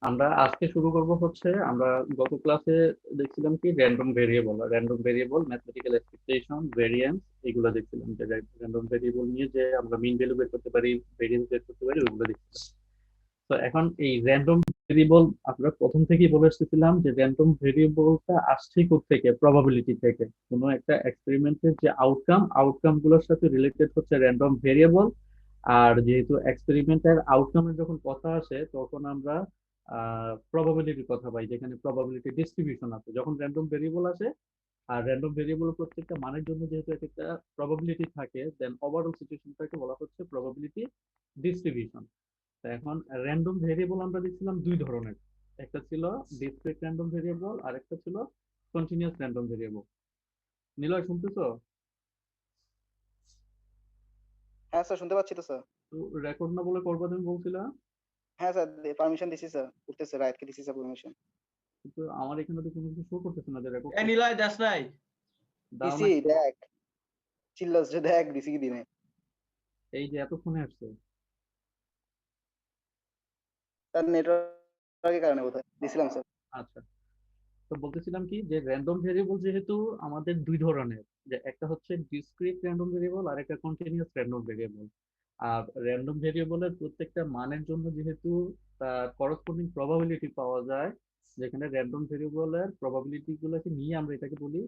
আমরা আজকে শুরু করব হচ্ছে আমরা গত ক্লাসে দেখছিলাম কি random variable mathematical expectation variance এগুলো দেখছিলাম যে র্যান্ডম ভেরিয়েবল নিয়ে যে আমরা মিন ভ্যালু বের করতে পারি ভেরিয়েন্স বের করতে পারি ওইগুলো দেখছিলাম। তো এখন এই র্যান্ডম ভেরিয়েবল আমরা প্রথম থেকেই বলে এসেছিলাম যে র্যান্ডম ভেরিয়েবলটা আসছে থেকে প্রবাবিলিটি থেকে কোনো একটা এক্সপেরিমেন্টের যে আউটকাম গুলোর সাথে রিলেটেড হচ্ছে র্যান্ডম ভেরিয়েবল। আর যেহেতু এক্সপেরিমেন্টের আউটকামের যখন কথা আসে তখন আমরা প্রবাবিলিটির কথা পাই, যেখানে প্রবাবিলিটি ডিস্ট্রিবিউশন আছে যখন র্যান্ডম ভেরিয়েবল আসে। আর র্যান্ডম ভেরিয়েবল প্রত্যেকটা মানের জন্য যেহেতু এক একটা প্রবাবিলিটি থাকে, দেন ওভারঅল সিচুয়েশনটাকে বলা হচ্ছে প্রবাবিলিটি ডিস্ট্রিবিউশন। তো এখন র্যান্ডম ভেরিয়েবল আমরা দেখছিলাম দুই ধরনের, একটা ছিল ডিসক্রিট র্যান্ডম ভেরিয়েবল আর একটা ছিল কন্টিনিউয়াস র্যান্ডম ভেরিয়েবল। নিলয় শুনতেছো? হ্যাঁ স্যার, শুনতে পাচ্ছি তো স্যার। তো রেকর্ড না বলে করবা তুমি বলছিলা, হ্যাঁ স্যার, পারমিশন দিছি স্যার, করতেছে, রাইটকে দিছি স্যার পারমিশন। কিন্তু আমার এখানে তো কোনো কিছু শো করতেছে না যে রেকর্ড এ নিলয় দাস নাই। দাও দিছি, না। দেখ চিল্লাস যে, দেখ দিছি কি দিনে। এই যে এতক্ষণে আসছে। তার নেটওয়ার্কের কারণে বোধহয় দিছিলাম স্যার। আচ্ছা, তো বলতেছিলাম কি যে র্যান্ডম ভেরিয়েবল যেহেতু আমাদের দুই ধরনের, যে একটা হচ্ছে ডিসক্রিট র্যান্ডম ভেরিয়েবল আর একটা কন্টিনিউয়াস র্যান্ডম ভেরিয়েবল। আর র্যান্ডম ভেরিয়েবলের প্রত্যেকটা মানের জন্য যেহেতু তার করসপন্ডিং প্রবাবিলিটি পাওয়া যায়, যেখানে র্যান্ডম ভেরিয়েবলের প্রবাবিলিটি গুলোকে নিয়ে আমরা এটাকে বলি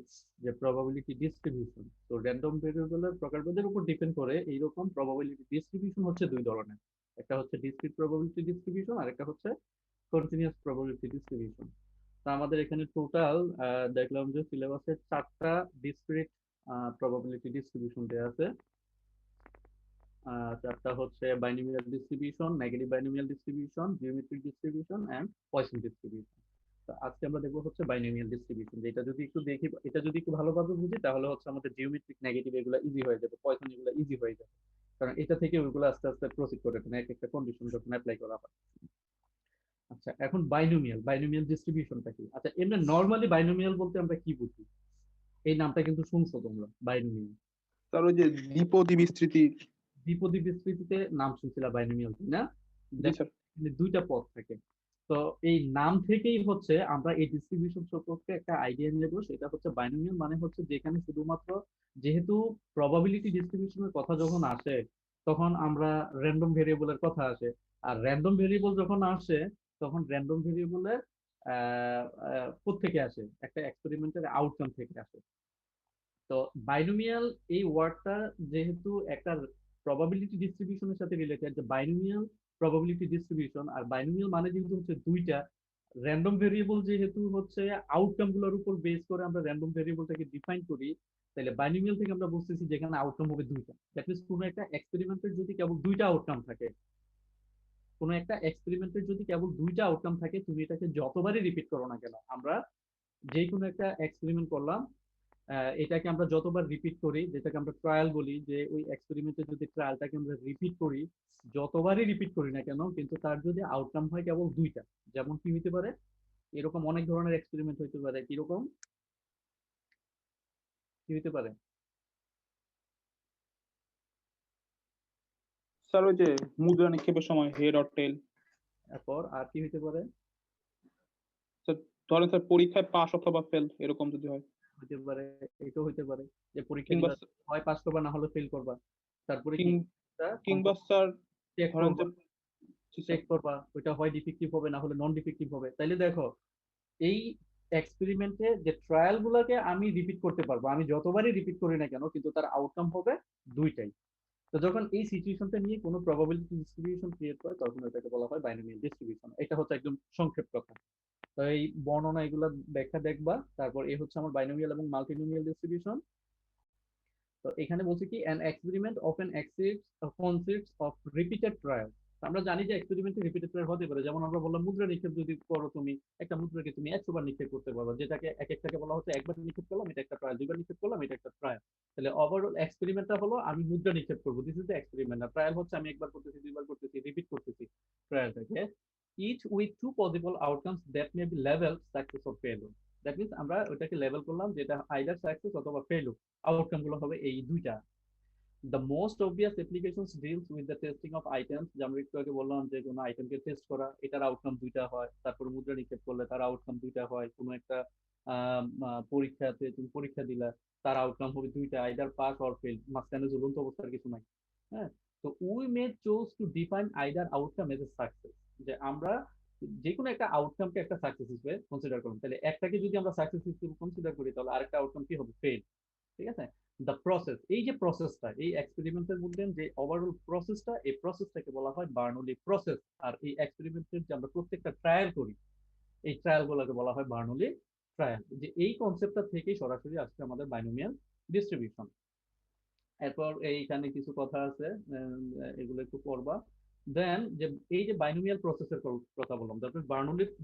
যে প্রবাবিলিটি ডিস্ট্রিবিউশন। তো র্যান্ডম ভেরিয়েবলের প্রকারভেদের উপর ডিপেন্ড করে এইরকম প্রবাবিলিটি ডিস্ট্রিবিউশন হচ্ছে দুই ধরনের, একটা হচ্ছে ডিসক্রিট প্রবাবিলিটি ডিস্ট্রিবিউশন আর একটা হচ্ছে কন্টিনিউয়াস প্রবাবিলিটি ডিস্ট্রিবিউশন। তা আমাদের এখানে টোটাল দেখলাম যে সিলেবাসে 4টা ডিসক্রিট প্রবাবিলিটি ডিস্ট্রিবিউশন দেওয়া আছে। 4টা হচ্ছে binomial distribution, negative binomial distribution, geometric distribution and Poisson distribution. তো আজকে আমরা দেখবো হচ্ছে বাইনোমিয়াল ডিস্ট্রিবিউশন, যেটা যদি একটু দেখি, এটা যদি একটু ভালোভাবে বুঝি তাহলে হচ্ছে আমাদের জিওমেট্রিক নেগেটিভ এগুলো ইজি হয়ে যাবে, পয়সন এগুলো ইজি হয়ে যাবে, কারণ এটা থেকে ওইগুলো আস্তে আস্তে প্রসিড করে এক একটা কন্ডিশন যখন অ্যাপ্লাই করা হয়। আচ্ছা, এখন বাইনোমিয়াল ডিস্ট্রিবিউশনটা কি? আচ্ছা, এমনি নরমালি বাইনোমিয়াল বলতে আমরা কি বুঝি? এই নামটা কিন্তু শুনছো তোমরা, বাইনোমিয়াল। তার ওই যে দ্বিপদী বিস্তৃতি। দ্বিপদী বিস্তৃতিতে নাম শুনছিলা বাইনোমিয়াল, তাই না? জি দেখো স্যার। এখানে দুইটা পদ থাকে। তো এই নাম থেকেই হচ্ছে আমরা এই ডিস্ট্রিবিউশন সম্পর্কে একটা আইডিয়া নেব, সেটা হচ্ছে বাইনোমিয়াল মানে হচ্ছে যেখানে শুধুমাত্র, যেহেতু প্রবাবিলিটি ডিস্ট্রিবিউশনের কথা যখন আসে তখন আমরা র্যান্ডম ভেরিয়েবলের কথা আসে। আর র্যান্ডম ভেরিয়েবল যখন আসে তখন র্যান্ডম ভেরিয়েবলের থেকে আসে, একটা এক্সপেরিমেন্টের আউটকাম থেকে আসে। তো বাইনোমিয়াল এই ওয়ার্ডটা যেহেতু একটা প্রবাবিলিটি ডিস্ট্রিবিউশনের সাথে রিলেটেড, যে বাইনোমিয়াল প্রবাবিলিটি ডিস্ট্রিবিউশন, আর বাইনোমিয়াল মানে যেহেতু হচ্ছে দুইটা, র্যান্ডম ভেরিয়েবল যেহেতু হচ্ছে আউটকাম গুলোর উপর বেস করে আমরা র্যান্ডম ভেরিয়েবলটাকে ডিফাইন করি, তাহলে বাইনোমিয়াল থেকে আমরা বুঝতেছি যেখানে আউটকাম হবে দুইটা। দ্যাট মিনস কোনো একটা এক্সপেরিমেন্টের যদি কেবল দুইটা আউটকাম থাকে, কোনো একটা এক্সপেরিমেন্টের যদি কেবল দুইটা আউটকাম থাকে, তুমি এটাকে যতবারই রিপিট করো না কেন, আমরা যে কোনো একটা এক্সপেরিমেন্ট করলাম, এটাকে আমরা যতবার রিপিট করি, যেটাকে আমরা ট্রায়াল বলি, যে ওই এক্সপেরিমেন্টের যদি ট্রায়ালটাকে আমরা রিপিট করি, যতবারই রিপিট করি না কেন, কিন্তু তার যদি আউটকাম হয় কেবল দুইটা। যেমন কি হইতে পারে, এরকম অনেক ধরনের এক্সপেরিমেন্ট হইতে পারে, কিরকম কি হইতে পারে? স্যার ওই যে মুদ্রা নিক্ষেপের সময় হেড অর টেল। এরপর আর কি হইতে পারে? স্যার ধরেন স্যার পরীক্ষায় পাস অথবা ফেল এরকম যদি হয়। হইতে পারে, এটাও হইতে পারে যে পরীক্ষা কিংবা দিবা, হয় পাস করবা না হলে ফেল করবা, তারপরে কি কিং- কিংবা স্যার চেক ধরেন করবা, যে জি স্যার। ওইটা হয় ডিফেক্টিভ হবে না হলে নন ডিফেক্টিভ হবে। তাইলে দেখো, এই এক্সপেরিমেন্টে যে ট্রায়াল গুলোকে আমি রিপিট করতে পারবো, আমি যতবারই রিপিট করি না কেন, কিন্তু তার আউটকাম হবে দুইটাই। তো যখন এই সিচুয়েশনটা নিয়ে কোনো প্রবাবিলিটি ডিস্ট্রিবিউশন ক্রিয়েট হয় তখন এটাকে বলা হয় বাইনোমিয়াল ডিস্ট্রিবিউশন। এটা হচ্ছে একদম সংক্ষেপ কথা। তো এই বর্ণনা এগুলা ব্যাখ্যা দেখবা। তারপর এই হচ্ছে আমার বাইনোমিয়াল এবং মাল্টিনোমিয়াল ডিস্ট্রিবিউশন। তো এখানে বলছে কি an experiment often consists of repeated trial। আমরা জানি যে এক্সপেরিমেন্টে রিপিটেড ট্রায়াল হতে পারে, যেমন আমরা বললাম মুদ্রা নিক্ষেপ যদি করো, তুমি একটা মুদ্রাকে তুমি 100 বার নিক্ষেপ করতে পারো, যেটাকে এক একটাকে বলা হচ্ছে একবার নিক্ষেপ করলাম এটা একটা ট্রায়াল, দুইবার নিক্ষেপ করলাম এটা একটা ট্রায়াল। তাহলে ওভারঅল এক্সপেরিমেন্টটা হলো আমি মুদ্রা নিক্ষেপ করবো, দিস ইজ দ্য এক্সপেরিমেন্ট। আর ট্রায়াল হচ্ছে আমি একবার করতেছি, দুইবার করতেছি, রিপিট করতেছি ট্রায়ালটাকে, each with two possible outcomes that may be level success or failure। That means আমরা ওইটাকে লেভেল করলাম, যেটা আইদার সাকসেস অথবা ফেলিউর, আউটকাম গুলো হবে এই দুইটা। The most obvious applications deals with the testing of items, যেমন একটু আগে বললাম যে কোনো আইটেমকে টেস্ট করা, এটার আউটকাম দুইটা হয়। তারপর মুদ্রা নিক্ষেপ করলে তার আউটকাম দুইটা হয়। কোনো একটা পরীক্ষাতে তুমি পরীক্ষা দিলা, তার আউটকাম হবে দুইটা, আইদার পাস অর ফেল, মাঝখানে ঝুলন্ত অবস্থার কিছু নাই। হ্যাঁ, তো we may choose to define either outcome as a success, যে আমরা যে কোনো একটা আউটকামকে একটা সাকসেস হিসেবে কনসিডার করলাম। তাহলে একটাকে যদি আমরা সাকসেস হিসেবে কনসিডার করি, তাহলে আরেকটা আউটকাম কি হবে? ফেল। ঠিক আছে? দ্য প্রসেস, এই যে প্রসেসটা, এই এক্সপেরিমেন্টের মধ্যে যে ওভারঅল প্রসেসটা, এই প্রসেসটাকে বলা হয় বার্নৌলি প্রসেস। আর এই এক্সপেরিমেন্টের যে আমরা প্রত্যেকটা ট্রায়াল করি, এই ট্রায়াল গুলোকে বলা হয় বার্নৌলি ট্রায়াল। যে এই কনসেপ্টটা থেকেই সরাসরি আসছে আমাদের বাইনোমিয়াল ডিস্ট্রিবিউশন। এরপর এইখানে কিছু কথা আছে, এগুলো একটু পড়বা। দেন যে এই যে বাইনোমিয়াল প্রসেসের কথা বললাম, তারপর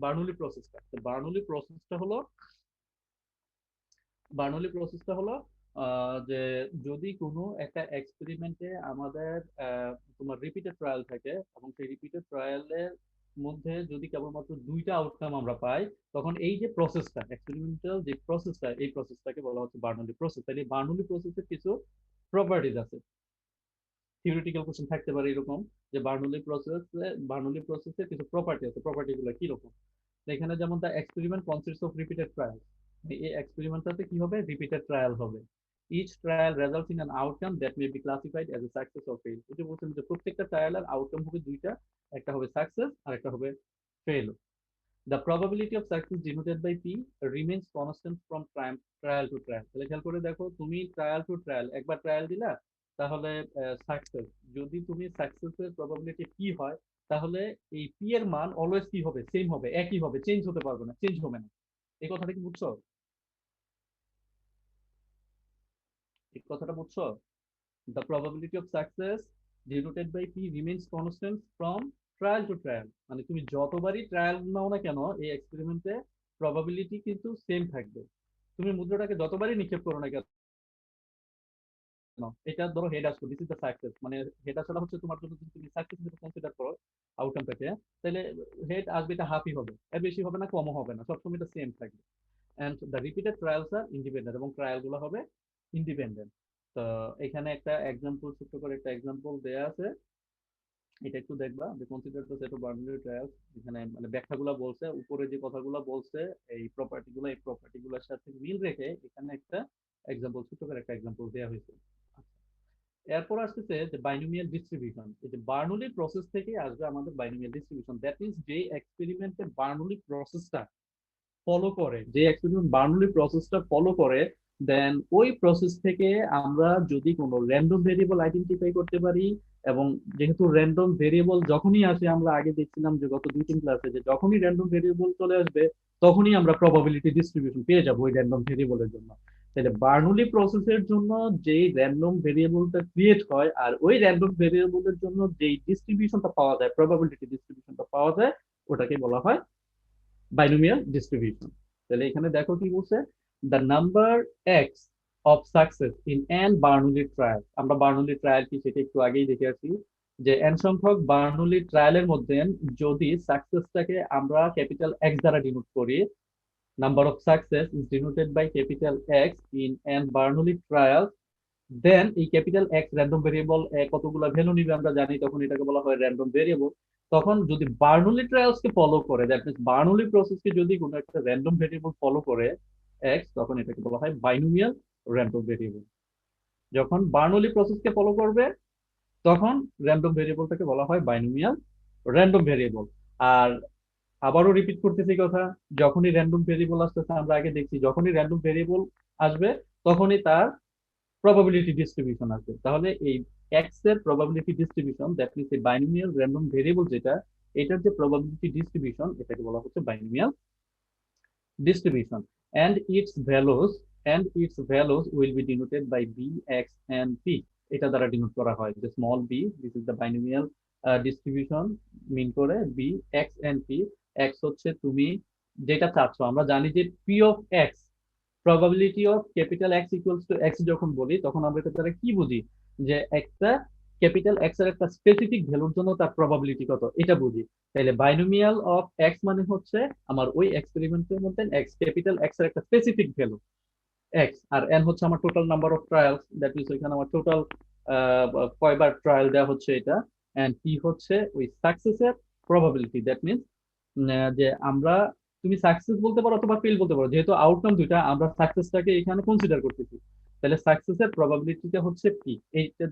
বার্নৌলি প্রসেসটা, বার্নৌলি প্রসেসটা হলো যে যদি কোনো একটা এক্সপেরিমেন্টে আমাদের তোমার রিপিটেড ট্রায়াল থাকে, এবং সেই রিপিটেড ট্রায়ালের মধ্যে যদি কেবলমাত্র দুইটা আউটকাম আমরা পাই, তখন এই যে প্রসেসটা, এক্সপেরিমেন্টাল যে প্রসেসটা, এই প্রসেসটাকে বলা হচ্ছে বার্নৌলি প্রসেস। তাহলে এই বার্নৌলি প্রসেসের কিছু প্রপার্টিজ আছে। থিওরিটিক্যাল কোশ্চেন থাকতে পারে এরকম, যে বার্নৌলি প্রসেসের কিছু প্রপার্টি আছে, প্রপার্টি গুলো কি রকম। এখানে যেমন the experiment consists of repeated trial, এই এক্সপেরিমেন্টটাতে কি হবে? রিপিটেড ট্রায়াল হবে। Each trial results in an outcome that may be classified as a success or fail. এই যে বলছেন যে প্রত্যেকটা ট্রায়ালের আউটকাম হবে দুইটা, একটা হবে সাকসেস আর একটা হবে fail. The probability of success denoted by P remains constant from trial to trial. তাহলে খেয়াল করে দেখো, তুমি ট্রায়াল টু ট্রায়াল একবার ট্রায়াল দিলা, তাহলে সাকসেস, যদি তুমি সাকসেসের প্রবাবিলিটি কি হয়, তাহলে এই পি এর মান অলওয়েজ কি হবে? সেম হবে, একই হবে, চেঞ্জ হতে পারবে না, চেঞ্জ হবে না। এই কথাটা কি বুঝছো? এই কথাটা বুঝছো? The probability of success denoted by P remains constant from trial to trial, মানে তুমি যতবারই ট্রায়াল নাও না কেন এই এক্সপেরিমেন্টে, প্রবাবিলিটি কিন্তু সেম থাকবে। তুমি মুদ্রাটাকে যতবারই নিক্ষেপ করো না কেন, এটা ধরো হেড আসলো, দিস ইজ দ্য সাকসেস, মানে হেড আসাটা হচ্ছে তোমার জন্য, যদি তুমি সাকসেস হিসেবে কনসিডার করো আউটকামটাকে, তাহলে হেড আসবে, এটা হাফই হবে, এর বেশি হবে না, কমও হবে না, সবসময় এটা সেম থাকবে। And the repeated trials are independent, এবং ট্রায়াল গুলো হবে ইন্ডিপেন্ডেন্ট। তো এখানে একটা এক্সাম্পল, ছোট্ট করে একটা এক্সাম্পল দেয়া আছে, এটা একটু দেখবা, যে consider the set of Bernoulli trials. এখানে মানে ব্যাখ্যাগুলো বলছে, উপরে যে কথাগুলো বলছে, এই প্রপার্টি গুলোর সাথে মিল রেখে এখানে একটা এক্সাম্পল, ছোট করে একটা এক্সাম্পল দেওয়া হয়েছে। এরপর আসতেছে যে বাইনোমিয়াল ডিস্ট্রিবিউশন। এই যে বার্নৌলি প্রসেস থেকে আসবে আমাদের বাইনোমিয়াল ডিস্ট্রিবিউশন। দ্যাট মিন্স যে এক্সপেরিমেন্টে বার্নৌলি প্রসেসটা ফলো করে, যে এক্সপেরিমেন্ট বার্নৌলি প্রসেসটা ফলো করে, দেন ওই প্রসেস থেকে আমরা যদি কোনো র্যান্ডম ভেরিয়েবল আইডেন্টিফাই করতে পারি, এবং যেহেতু র্যান্ডম ভেরিয়েবল যখনই আসে, আমরা আগে দেখছিলাম যে গত 2-3 ক্লাসে, যে যখনই র্যান্ডম ভেরিয়েবল চলে আসবে, তখনই আমরা প্রবাবিলিটি ডিস্ট্রিবিউশন পেয়ে যাবো ওই র্যান্ডম ভেরিয়েবলের জন্য। তাহলে বার্নৌলি প্রসেসের জন্য যেই র্যান্ডম ভেরিয়েবলটা ক্রিয়েট হয়, আর ওই র্যান্ডম ভেরিয়েবলের জন্য যেই ডিস্ট্রিবিউশনটা পাওয়া যায়, প্রবাবিলিটি ডিস্ট্রিবিউশনটা পাওয়া যায়, ওটাকে বলা হয় বাইনোমিয়াল ডিস্ট্রিবিউশন। তাহলে এখানে দেখো কি বলছে, the number X of success in N Bernoulli trial. আমরা বার্নৌলি ট্রায়াল কি সেটা একটু আগেই দেখে আসি, যে এন সংখ্যক বার্নৌলি ট্রায়ালের মধ্যে যদি সাকসেসটাকে আমরা ক্যাপিটাল এক্স দ্বারা ডিনোট করি, number of success is denoted by capital X in N Bernoulli trial, then এই ক্যাপিটাল এক্স র্যান্ডম ভেরিয়েবল কতগুলো ভ্যালু নিবে আমরা জানি, তখন এটাকে বলা হয় র্যান্ডম ভেরিয়েবল। তখন যদি বার্নৌলি ট্রায়ালস কে ফলো করে, দ্যাট মিন্স বার্নৌলি প্রসেস কে যদি কোনো একটা র্যান্ডম ভেরিয়েবল ফলো করে এক্স, তখন এটাকে বলা হয় বাইনোমিয়াল র্যান্ডম ভেরিয়েবল। যখন বার্নৌলি প্রসেস কে ফলো করবে, তখন র্যান্ডম ভেরিয়েবলটাকে বলা হয় বাইনোমিয়াল র্যান্ডম ভেরিয়েবল। আর আবারও রিপিট করতেছি কথা, যখনই র্যান্ডম ভেরিয়েবল আসতেছে, আমরা আগে দেখছি যখনই র্যান্ডম ভেরিয়েবল আসবে, তখনই তার প্রবাবিলিটি ডিস্ট্রিবিউশন আছে। তাহলে এই এক্স এর প্রবাবিলিটি ডিস্ট্রিবিউশন, দ্যাট মিন্স এই বাইনোমিয়াল র্যান্ডম ভেরিয়েবল যেটা, এটার যে প্রবাবিলিটি ডিস্ট্রিবিউশন, এটাকে বলা হচ্ছে binomial distribution. And its values will be denoted by B, x and P. এটা দ্বারা ডিনোট করা হয়, যে small B, this is the binomial distribution, mean করে B, x and P. X হচ্ছে তুমি যেটা চাচ্ছ, আমরা জানি যে P of X, probability of capital X equals to x যখন বলি, তখন আমরা এটা দ্বারা কি বুঝি, যে একটা ক্যাপিটাল এক্স এর একটা স্পেসিফিক ভ্যালুর জন্য তার প্রবাবিলিটি কত, এটা বুঝি। তাহলে বাইনোমিয়াল অফ এক্স মানে হচ্ছে আমার ওই এক্সপেরিমেন্টের মধ্যে এক্স, ক্যাপিটাল এক্স এর একটা স্পেসিফিক ভ্যালু এক্স, আর এন হচ্ছে আমার total number of trials, that means ওইখানে আমার টোটাল কয়বার ট্রায়াল দেওয়া হচ্ছে এটা, এন্ড পি হচ্ছে ওই সাকসেসের প্রবাবিলিটি। দ্যাট মিনস যে আমরা, তুমি সাকসেস বলতে পারো অথবা ফেল বলতে পারো, যেহেতু আউটকাম দুইটা, আমরা সাকসেসটাকে এখানে কনসিডার করতেছি, তাহলে সাকসেসের প্রবাবিলিটিটা হচ্ছে পি। এইটা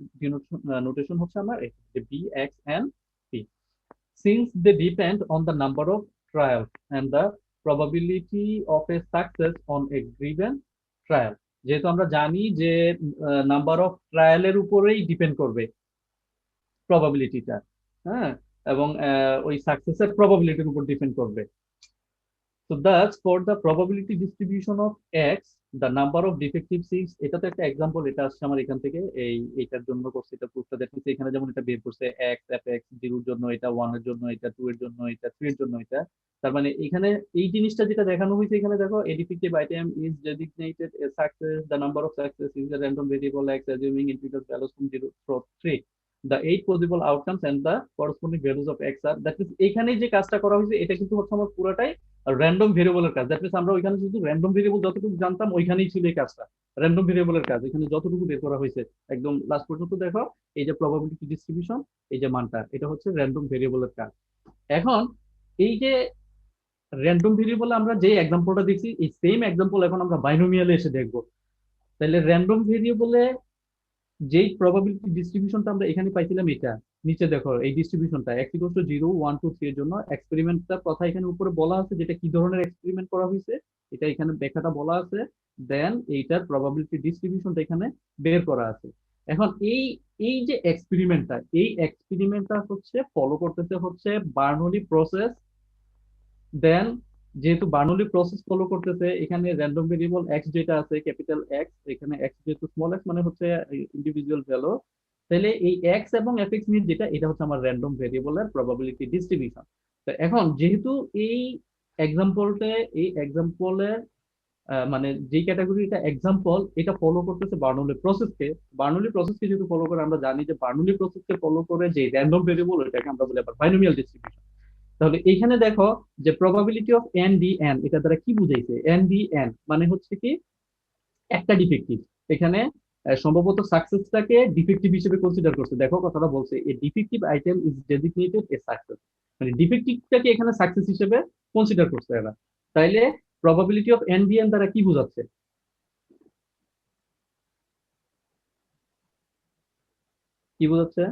নোটেশন হচ্ছে আমার B x and P, since they depend on the number of trials and the probability of a success on a given trial। যেহেতু আমরা জানি যে নাম্বার অফ ট্রায়ালের উপরেই ডিপেন্ড করবে প্রবাবিলিটিটা, হ্যাঁ, এবং ওই সাকসেসের প্রবাবিলিটির উপর ডিপেন্ড করবে। So thus for the probability distribution of x, the number of defective seeds, এটা তো একটা এক্সাম্পল, এটা আসছে আমার এখান থেকে, এইটার জন্য করছে এটা প্রুফটা দেখতেছি এখানে, যেমন এটা বের করছে x f(x) 0 এর জন্য, এটা 1 এর জন্য, এটা 2 এর জন্য, এটা 3 এর জন্য, এটা তার মানে এখানে এই জিনিসটা যেটা দেখানো হয়েছে এখানে দেখো, a defective item is designated a success, the number of success is a random variable x assuming integer values from 0 to 3, the 8 possible outcomes and the corresponding values of x are, that is এখানে যে কাজটা করা হয়েছে এটা কিন্তু হচ্ছে আমার পুরোটাই র্যান্ডম ভেরিয়েবলের কাজ। দ্যাট মিনস আমরা ওইখানে শুধু র্যান্ডম ভেরিয়েবল যতটুকু জানতাম ওইখানেই ছিল এই কাজটা, র্যান্ডম ভেরিয়েবলের কাজ এখানে যতটুকু বের করা হয়েছে একদম লাস্ট পর্যন্ত দেখো, এই যে প্রবাবিলিটি ডিস্ট্রিবিউশন, এই যে মানটা, এটা হচ্ছে র্যান্ডম ভেরিয়েবলের কাজ। এখন এই যে র্যান্ডম ভেরিয়েবলে আমরা যে এক্সাম্পলটা দেখছি, এই সেম এক্সাম্পল এখন আমরা বাইনোমিয়ালে এসে দেখবো। তাহলে র্যান্ডম ভেরিয়েবলে যেই প্রবাবিলিটি ডিস্ট্রিবিউশনটা আমরা এখানে পাইছিলাম, এটা নিচে দেখো এই ডিস্ট্রিবিউশনটা x = 0 1 2 3 এর জন্য এক্সপেরিমেন্টটার কথা এখানে উপরে বলা আছে, যেটা কি ধরনের এক্সপেরিমেন্ট করা হয়েছে এটা এখানে ব্যাখ্যাটা বলা আছে, দেন এইটার প্রবাবিলিটি ডিস্ট্রিবিউশনটা এখানে বের করা আছে। এখন এই এই যে এক্সপেরিমেন্টটা, এই এক্সপেরিমেন্টটা হচ্ছে ফলো করতেছে হচ্ছে বার্নৌলি প্রসেস। দেন যেহেতু বার্নৌলি প্রসেস ফলো করতেছে, এখানে র্যান্ডম ভেরিয়েবল এক্স যেটা আছে, ক্যাপিটাল এক্স, এখানে এক্স যেহেতু স্মল এক্স মানে হচ্ছে ইন্ডিভিজুয়াল ভ্যালু, তাহলে এই এক্স এবং এফ এক্স নিয়ে যেটা, এটা হচ্ছে আমার র্যান্ডম ভেরিয়েবলের প্রবাবিলিটি ডিস্ট্রিবিউশন। তো এখন যেহেতু এই এক্সাম্পলতে, এই এক্সাম্পলের মানে যে ক্যাটাগরিটা এক্সাম্পল, এটা ফলো করতেছে বার্নৌলি প্রসেসকে, বার্নৌলি প্রসেসকে যেহেতু ফলো করে, আমরা জানি যে বার্নৌলি প্রসেসকে ফলো করে যে র্যান্ডম ভেরিয়েবল, এটাকে আমরা বলি আবার বাইনোমিয়াল ডিস্ট্রিবিউশন। তাহলে এখানে দেখো যে probability of N D N, এটা দ্বারা কি বুঝাইছে, এন ডি এন মানে হচ্ছে কি একটা ডিফেক্টিভ, এখানে সম্ভবত সাকসেসটাকে ডিফেক্টিভ হিসেবে কনসিডার করছে। দেখো কথাটা বলছে, a defective item is designated a success, মানে ডিফেক্টিভটাকে এখানে সাকসেস হিসেবে কনসিডার করছে এরা। তাইলে probability of N D N দ্বারা কি বোঝাচ্ছে, কি বোঝাচ্ছে?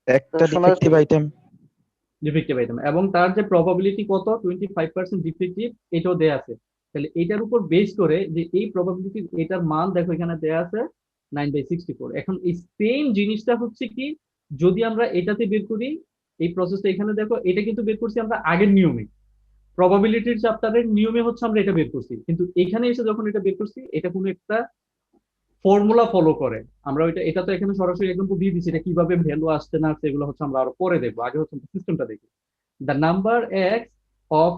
একটা ডিফেক্টিভ আইটেম। ডিফেক্টিভ আইটেম, এবং তার যে প্রবাবিলিটি কত 25% ডিফেক্টিভ, এটাও দেয়া আছে। তাহলে এটার উপর বেস করে যে এই প্রবাবিলিটি, এটার মান দেখো এখানে দেয়া আছে 9/64। এখন এই সেম জিনিসটা হচ্ছে কি, যদি আমরা এটাতে বের করি, এই প্রসেসটা এখানে দেখো, এটা কিন্তু বের করছি আমরা আগের নিয়মে, প্রবাবিলিটির চ্যাপ্টারের নিয়মে হচ্ছে আমরা এটা বের করছি, কিন্তু এখানে এসে যখন এটা বের করছি, এটা কোনো একটা ফর্মুলা ফলো করে। আমরা ওইটা, এটা তো এখানে সরাসরি এক্সাম্পল দিয়ে দিচ্ছি, এটা কিভাবে ভ্যালু আসছে না আসছে এগুলো হচ্ছে আমরা আরো পরে দেখবো, আগে হচ্ছে সিস্টেমটা দেখি। The number x of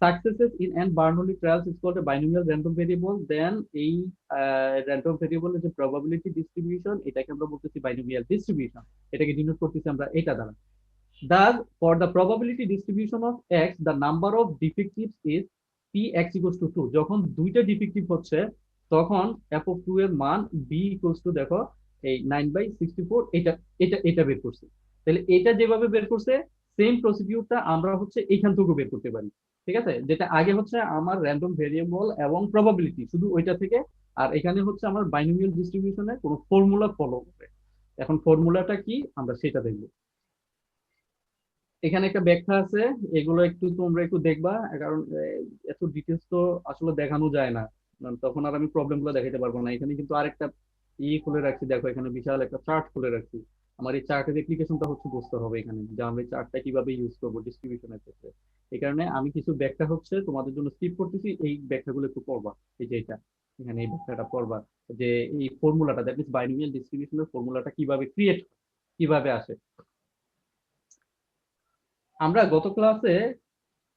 successes in n Bernoulli trials is called a binomial random variable. Then এই random variable এর যে probability distribution, এটাকে আমরা বলতেছি binomial distribution, এটাকে ডিনোট করতেছি আমরা এটা দ্বারা। Thus for the probability distribution of x, the number of defectives is px = 2। যখন দুইটা ডিফেক্টিভ হচ্ছে তখন f of 2 এর মান b = দেখো এই 9/64, এটা এটা এটা বের করছি। তাহলে এটা যেভাবে বের করছে, সেম প্রসিডিউরটা আমরা হচ্ছে এইখান থেকে বের করতে পারি। ঠিক আছে, যেটা আগে হচ্ছে আমার র্যান্ডম ভেরিয়েবল এবং প্রবাবিলিটি শুধু ওইটা থেকে, আর এখানে হচ্ছে আমার বাইনোমিয়াল ডিস্ট্রিবিউশনে কোনো ফর্মুলা ফলো করে। এখন ফর্মুলাটা কি আমরা সেটা দেখবো। এখানে একটা ব্যাখ্যা আছে, এগুলো একটু তোমরা একটু দেখবা, কারণ এত ডিটেলস তো আসলে দেখানো যায় না, তখন আর আমি প্রবলেম গুলো দেখাতে পারবো না। এখানে কিন্তু আরেকটা খুলে রাখছি, দেখো এখানে বিশাল একটা চার্ট খুলে রাখছি। আমার এই চার্টের অ্যাপ্লিকেশনটা হচ্ছে বুঝতে হবে এখানে, যে আমরা এই চার্টটা কিভাবে ইউজ করবো ডিস্ট্রিবিউশনের ক্ষেত্রে। এই কারণে আমি কিছু ব্যাখ্যা হচ্ছে তোমাদের জন্য স্কিপ করতেছি, এই ব্যাখ্যাগুলো একটু পড়বা। এই যে এটা এখানে এই ব্যাখ্যাটা পড়বা, যে এই ফর্মুলাটা, দ্যাট মিনস বাইনোমিয়াল ডিস্ট্রিবিউশনের ফর্মুলাটা কিভাবে ক্রিয়েট, কিভাবে আসে। আমরা গত ক্লাসে,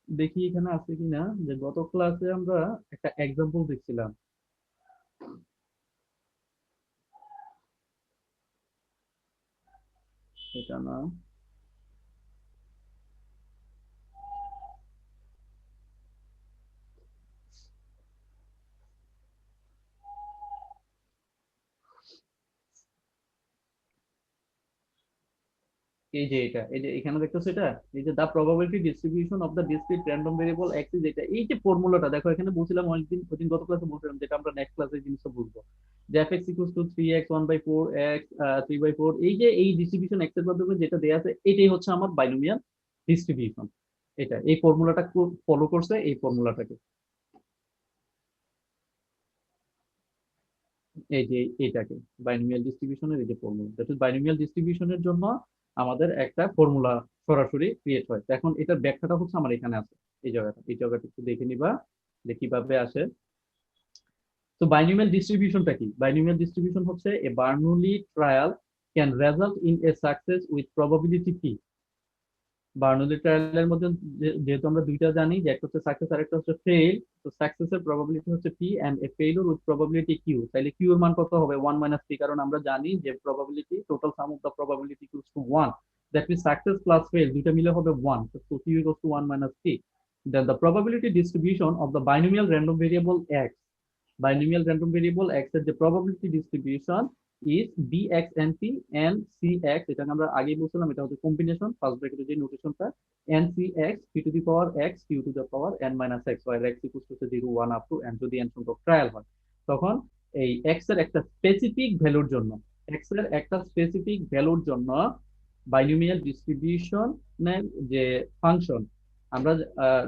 দেখি এখানে আছে কিনা, যে গত ক্লাসে আমরা একটা এক্সাম্পল দেখছিলাম। এটা না, এই যে এটা, এই যে এখানে দেখতেছো এটা, এই যে the probability distribution of the discrete random variable X is এটা, এই যে ফর্মুলাটা দেখো এখানে বলছিলাম ওইদিন গত ক্লাসে বলছিলাম, যেটা আমরা নেক্সট ক্লাসে এই জিনিসটা বুঝবো, যে f x equals to 3x 1/4 x 3/4, এই যে এই ডিস্ট্রিবিউশন x এর মাধ্যমে যেটা দেয়া আছে এটাই হচ্ছে আমার বাইনোমিয়াল ডিস্ট্রিবিউশন। এটা এই ফর্মুলাটা ফলো করছে, এই ফর্মুলাটাকে, এই যে এটাকে বাইনোমিয়াল ডিস্ট্রিবিউশনের এই যে ফর্মুলা, দ্যাট ইজ বাইনোমিয়াল ডিস্ট্রিবিউশনের জন্য আমাদের একটা ফর্মুলা সরাসরি ক্রিয়েট হয়। তো এখন এটার ব্যাখ্যাটা হচ্ছে আমার এখানে আছে, এই জায়গাটা একটু দেখে নিবা যে কিভাবে আসে। তো বাইনোমিয়াল ডিস্ট্রিবিউশনটা কি? বাইনোমিয়াল ডিস্ট্রিবিউশন হচ্ছে a Bernoulli trial can result in a success with probability P. Bernoulli ট্রায়ালের মধ্যে যেহেতু আমরা দুইটা জানি, যে একটা হচ্ছে সাকসেস আর একটা হচ্ছে ফেল, তো সাকসেসের প্রবাবিলিটি হচ্ছে P and a failure with probability Q. তাহলে কিউ এর মান কত হবে? 1 - p, কারণ আমরা জানি যে probability total some of the probability equals to 1, that means success plus fail দুইটা মিলে হবে 1, so q equals to 1 - p. Then the probability distribution of the binomial random variable x, binomial random variable x এর যে probability distribution is bx and p and cx, এটা আমরা আগেই বলছিলাম, এটা হচ্ছে কম্বিনেশন ফার্স্ট ব্র্যাকেটের যে নোটেশনটা, and cx p to the power x q to the power n minus x, where x equals to 0 1 up to n, যদি n সংখ্যক ট্রায়াল হয় তখন এই x এর একটা স্পেসিফিক ভ্যালুর জন্য, x এর একটা স্পেসিফিক ভ্যালুর জন্য বাইনোমিয়াল ডিস্ট্রিবিউশন যে ফাংশন, আমরা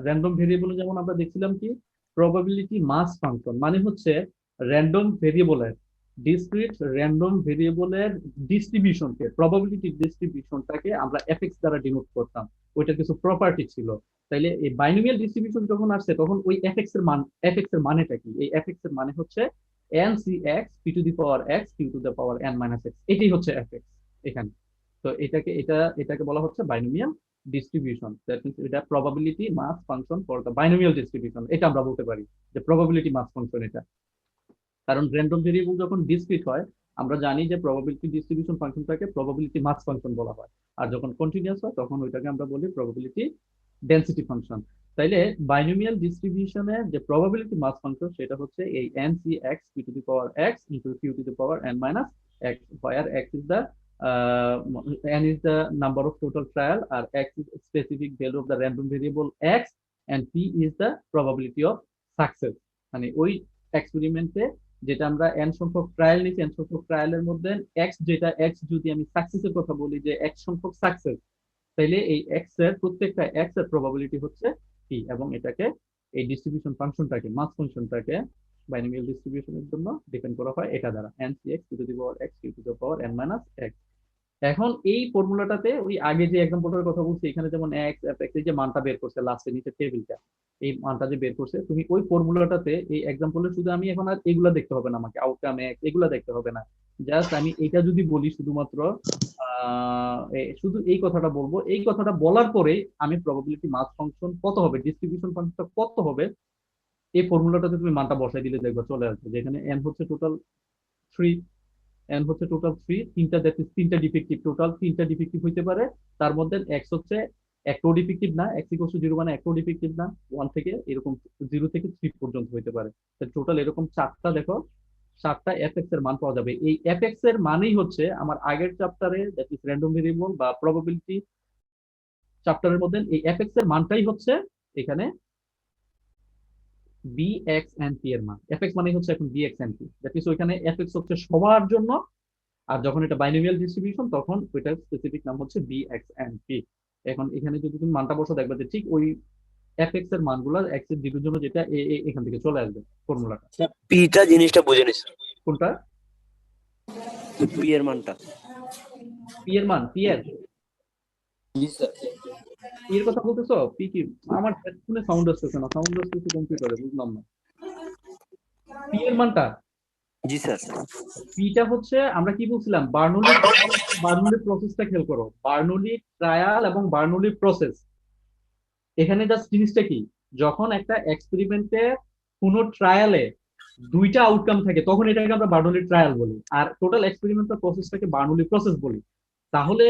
র্যান্ডম ভেরিয়েবল যেমন আমরা দেখছিলাম কি প্রবাবিলিটি মাস ফাংশন, মানে হচ্ছে র্যান্ডম ভেরিয়েবলের ডিসক্রিট র্যান্ডম ভেরিয়েবলের ডিস্ট্রিবিউশনকে, প্রবাবিলিটি ডিস্ট্রিবিউশনটাকে আমরা এফএক্স দ্বারা ডিনোট করতাম, ওইটা কিছু প্রপার্টি ছিল। তাইলে এই বাইনোমিয়াল ডিস্ট্রিবিউশন যখন আসছে তখন ওই এফএক্স এর মানেটা কি? এই এফএক্স এর মানে হচ্ছে ncx p to the power x q to the power n minus x, এটাই হচ্ছে এফএক্স এখানে। তো এটাকে বলা হচ্ছে বাইনোমিয়াল ডিস্ট্রিবিউশন, দ্যাট মিন্স এটা probability mass function for the binomial distribution, এটা আমরা বলতে পারি যে প্রবাবিলিটি মাস ফাংশন এটা। কারণ র্যান্ডম ভেরিয়েবল যখন ডিসক্রিট হয় আমরা জানি যে probability distribution ফাংশনটাকে probability mass function বলা হয়, আর যখন কন্টিনিউয়াস হয় তখন ওইটাকে আমরা বলি প্রবাবিলিটি ডেনসিটি ফাংশন। তাইলে বাইনোমিয়াল ডিস্ট্রিবিউশনের যে প্রবাবিলিটি মাস ফাংশন সেটা হচ্ছে এই ncx p to the power x into q to the power n minus x, where x is the n is the number of total trial, or x is specific value of the random variable x, and p is the probability of success। মানে ওই এক্সপেরিমেন্টে যেটা আমরা n সংখ্যক trial নিয়েছি, n সংখ্যক ট্রায়ালের মধ্যে x, যেটা x যদি আমি সাকসেসের কথা বলি যে x সংখ্যক সাকসেস, তাইলে এই x এর প্রত্যেকটা x এর প্রবাবিলিটি হচ্ছে p, এবং এটাকে এই ডিস্ট্রিবিউশন ফাংশনটাকে মাস ফাংশনটাকে বাইনোমিয়াল ডিস্ট্রিবিউশনের জন্য ডিপেন্ড করা হয় এটা দ্বারা, ncx p to the power x q to the power n minus x। এখন এই ফর্মুলাটাতে ওই আগে যে এক্সাম্পলটার কথা বলছি, এখানে যেমন x f(x) এই যে মানটা বের করছে লাস্টে নিচে টেবিলটা, এই মানটা যে বের করছে, তুমি ওই ফর্মুলাটাতে এই এক্সাম্পলে শুধু আমি এখন আর এগুলা দেখতে হবে না, আমাকে আউটকাম x এগুলা দেখতে হবে না, জাস্ট আমি এটা যদি বলি শুধুমাত্র শুধু এই কথাটা বলবো, এই কথাটা বলার পরে আমি প্রবাবিলিটি মাস ফাংশন কত হবে, ডিস্ট্রিবিউশন ফাংশনটা কত হবে, এই ফর্মুলাটাতে তুমি মানটা বসাই দিলে দেখবে চলে আসবে, যেখানে n হচ্ছে টোটাল 3, n হচ্ছে টোটাল 3, তিনটা দ্যাট ইজ তিনটা ডিফেক্টিভ, টোটাল তিনটা ডিফেক্টিভ হইতে পারে, তার মধ্যে x হচ্ছে একটাও ডিফেক্টিভ না, x = 0 মানে একটাও ডিফেক্টিভ না, 1 থেকে এরকম 0 থেকে 3 পর্যন্ত হইতে পারে। টোটাল এরকম চারটা, দেখো চারটা এফএক্স এর মান পাওয়া যাবে। এই এফএক্স এর মানেই হচ্ছে আমার আগের চ্যাপ্টারে দ্যাট ইজ র্যান্ডম ভেরিয়েবল বা প্রবাবিলিটি চ্যাপ্টারের মধ্যে এই এফএক্স এর মানটাই হচ্ছে এখানে bx and p এর মান। এফএক্স মানে হচ্ছে এখন bx and p, that means ওইখানে এফএক্স হচ্ছে সবার জন্য, আর যখন এটা বাইনোমিয়াল ডিস্ট্রিবিউশন তখন ওইটার স্পেসিফিক নাম হচ্ছে bx and p। এখন এখানে যদি তুমি মানটা বসো দেখবে যে ঠিক ওই এফএক্স এর মানগুলো x এর দিকের জন্য যেটা এখান থেকে চলে আসবে ফর্মুলাটা। পিটা জিনিসটা বুঝে নিস, কোনটা? পি এর মানটা, p এর মান, p এর p এর কথা বলতেছো? p কি? আমার হেডফোনে সাউন্ড আসতেছে না, সাউন্ড আসতেছে কম্পিউটারে, বুঝলাম না। p এর মানটা, জি স্যার, পিটা হচ্ছে আমরা কি বলছিলাম, বার্নৌলি প্রসেসটা খেয়াল করো, বার্নৌলি ট্রায়াল এবং বার্নৌলি প্রসেস। এখানে জাস্ট জিনিসটা কি, যখন একটা এক্সপেরিমেন্টে কোনো ট্রায়ালে দুইটা আউটকাম থাকে তখন এটাকে আমরা বার্নৌলি ট্রায়াল বলি, আর টোটাল এক্সপেরিমেন্টাল প্রসেসটাকে বার্নৌলি প্রসেস বলি। তাহলে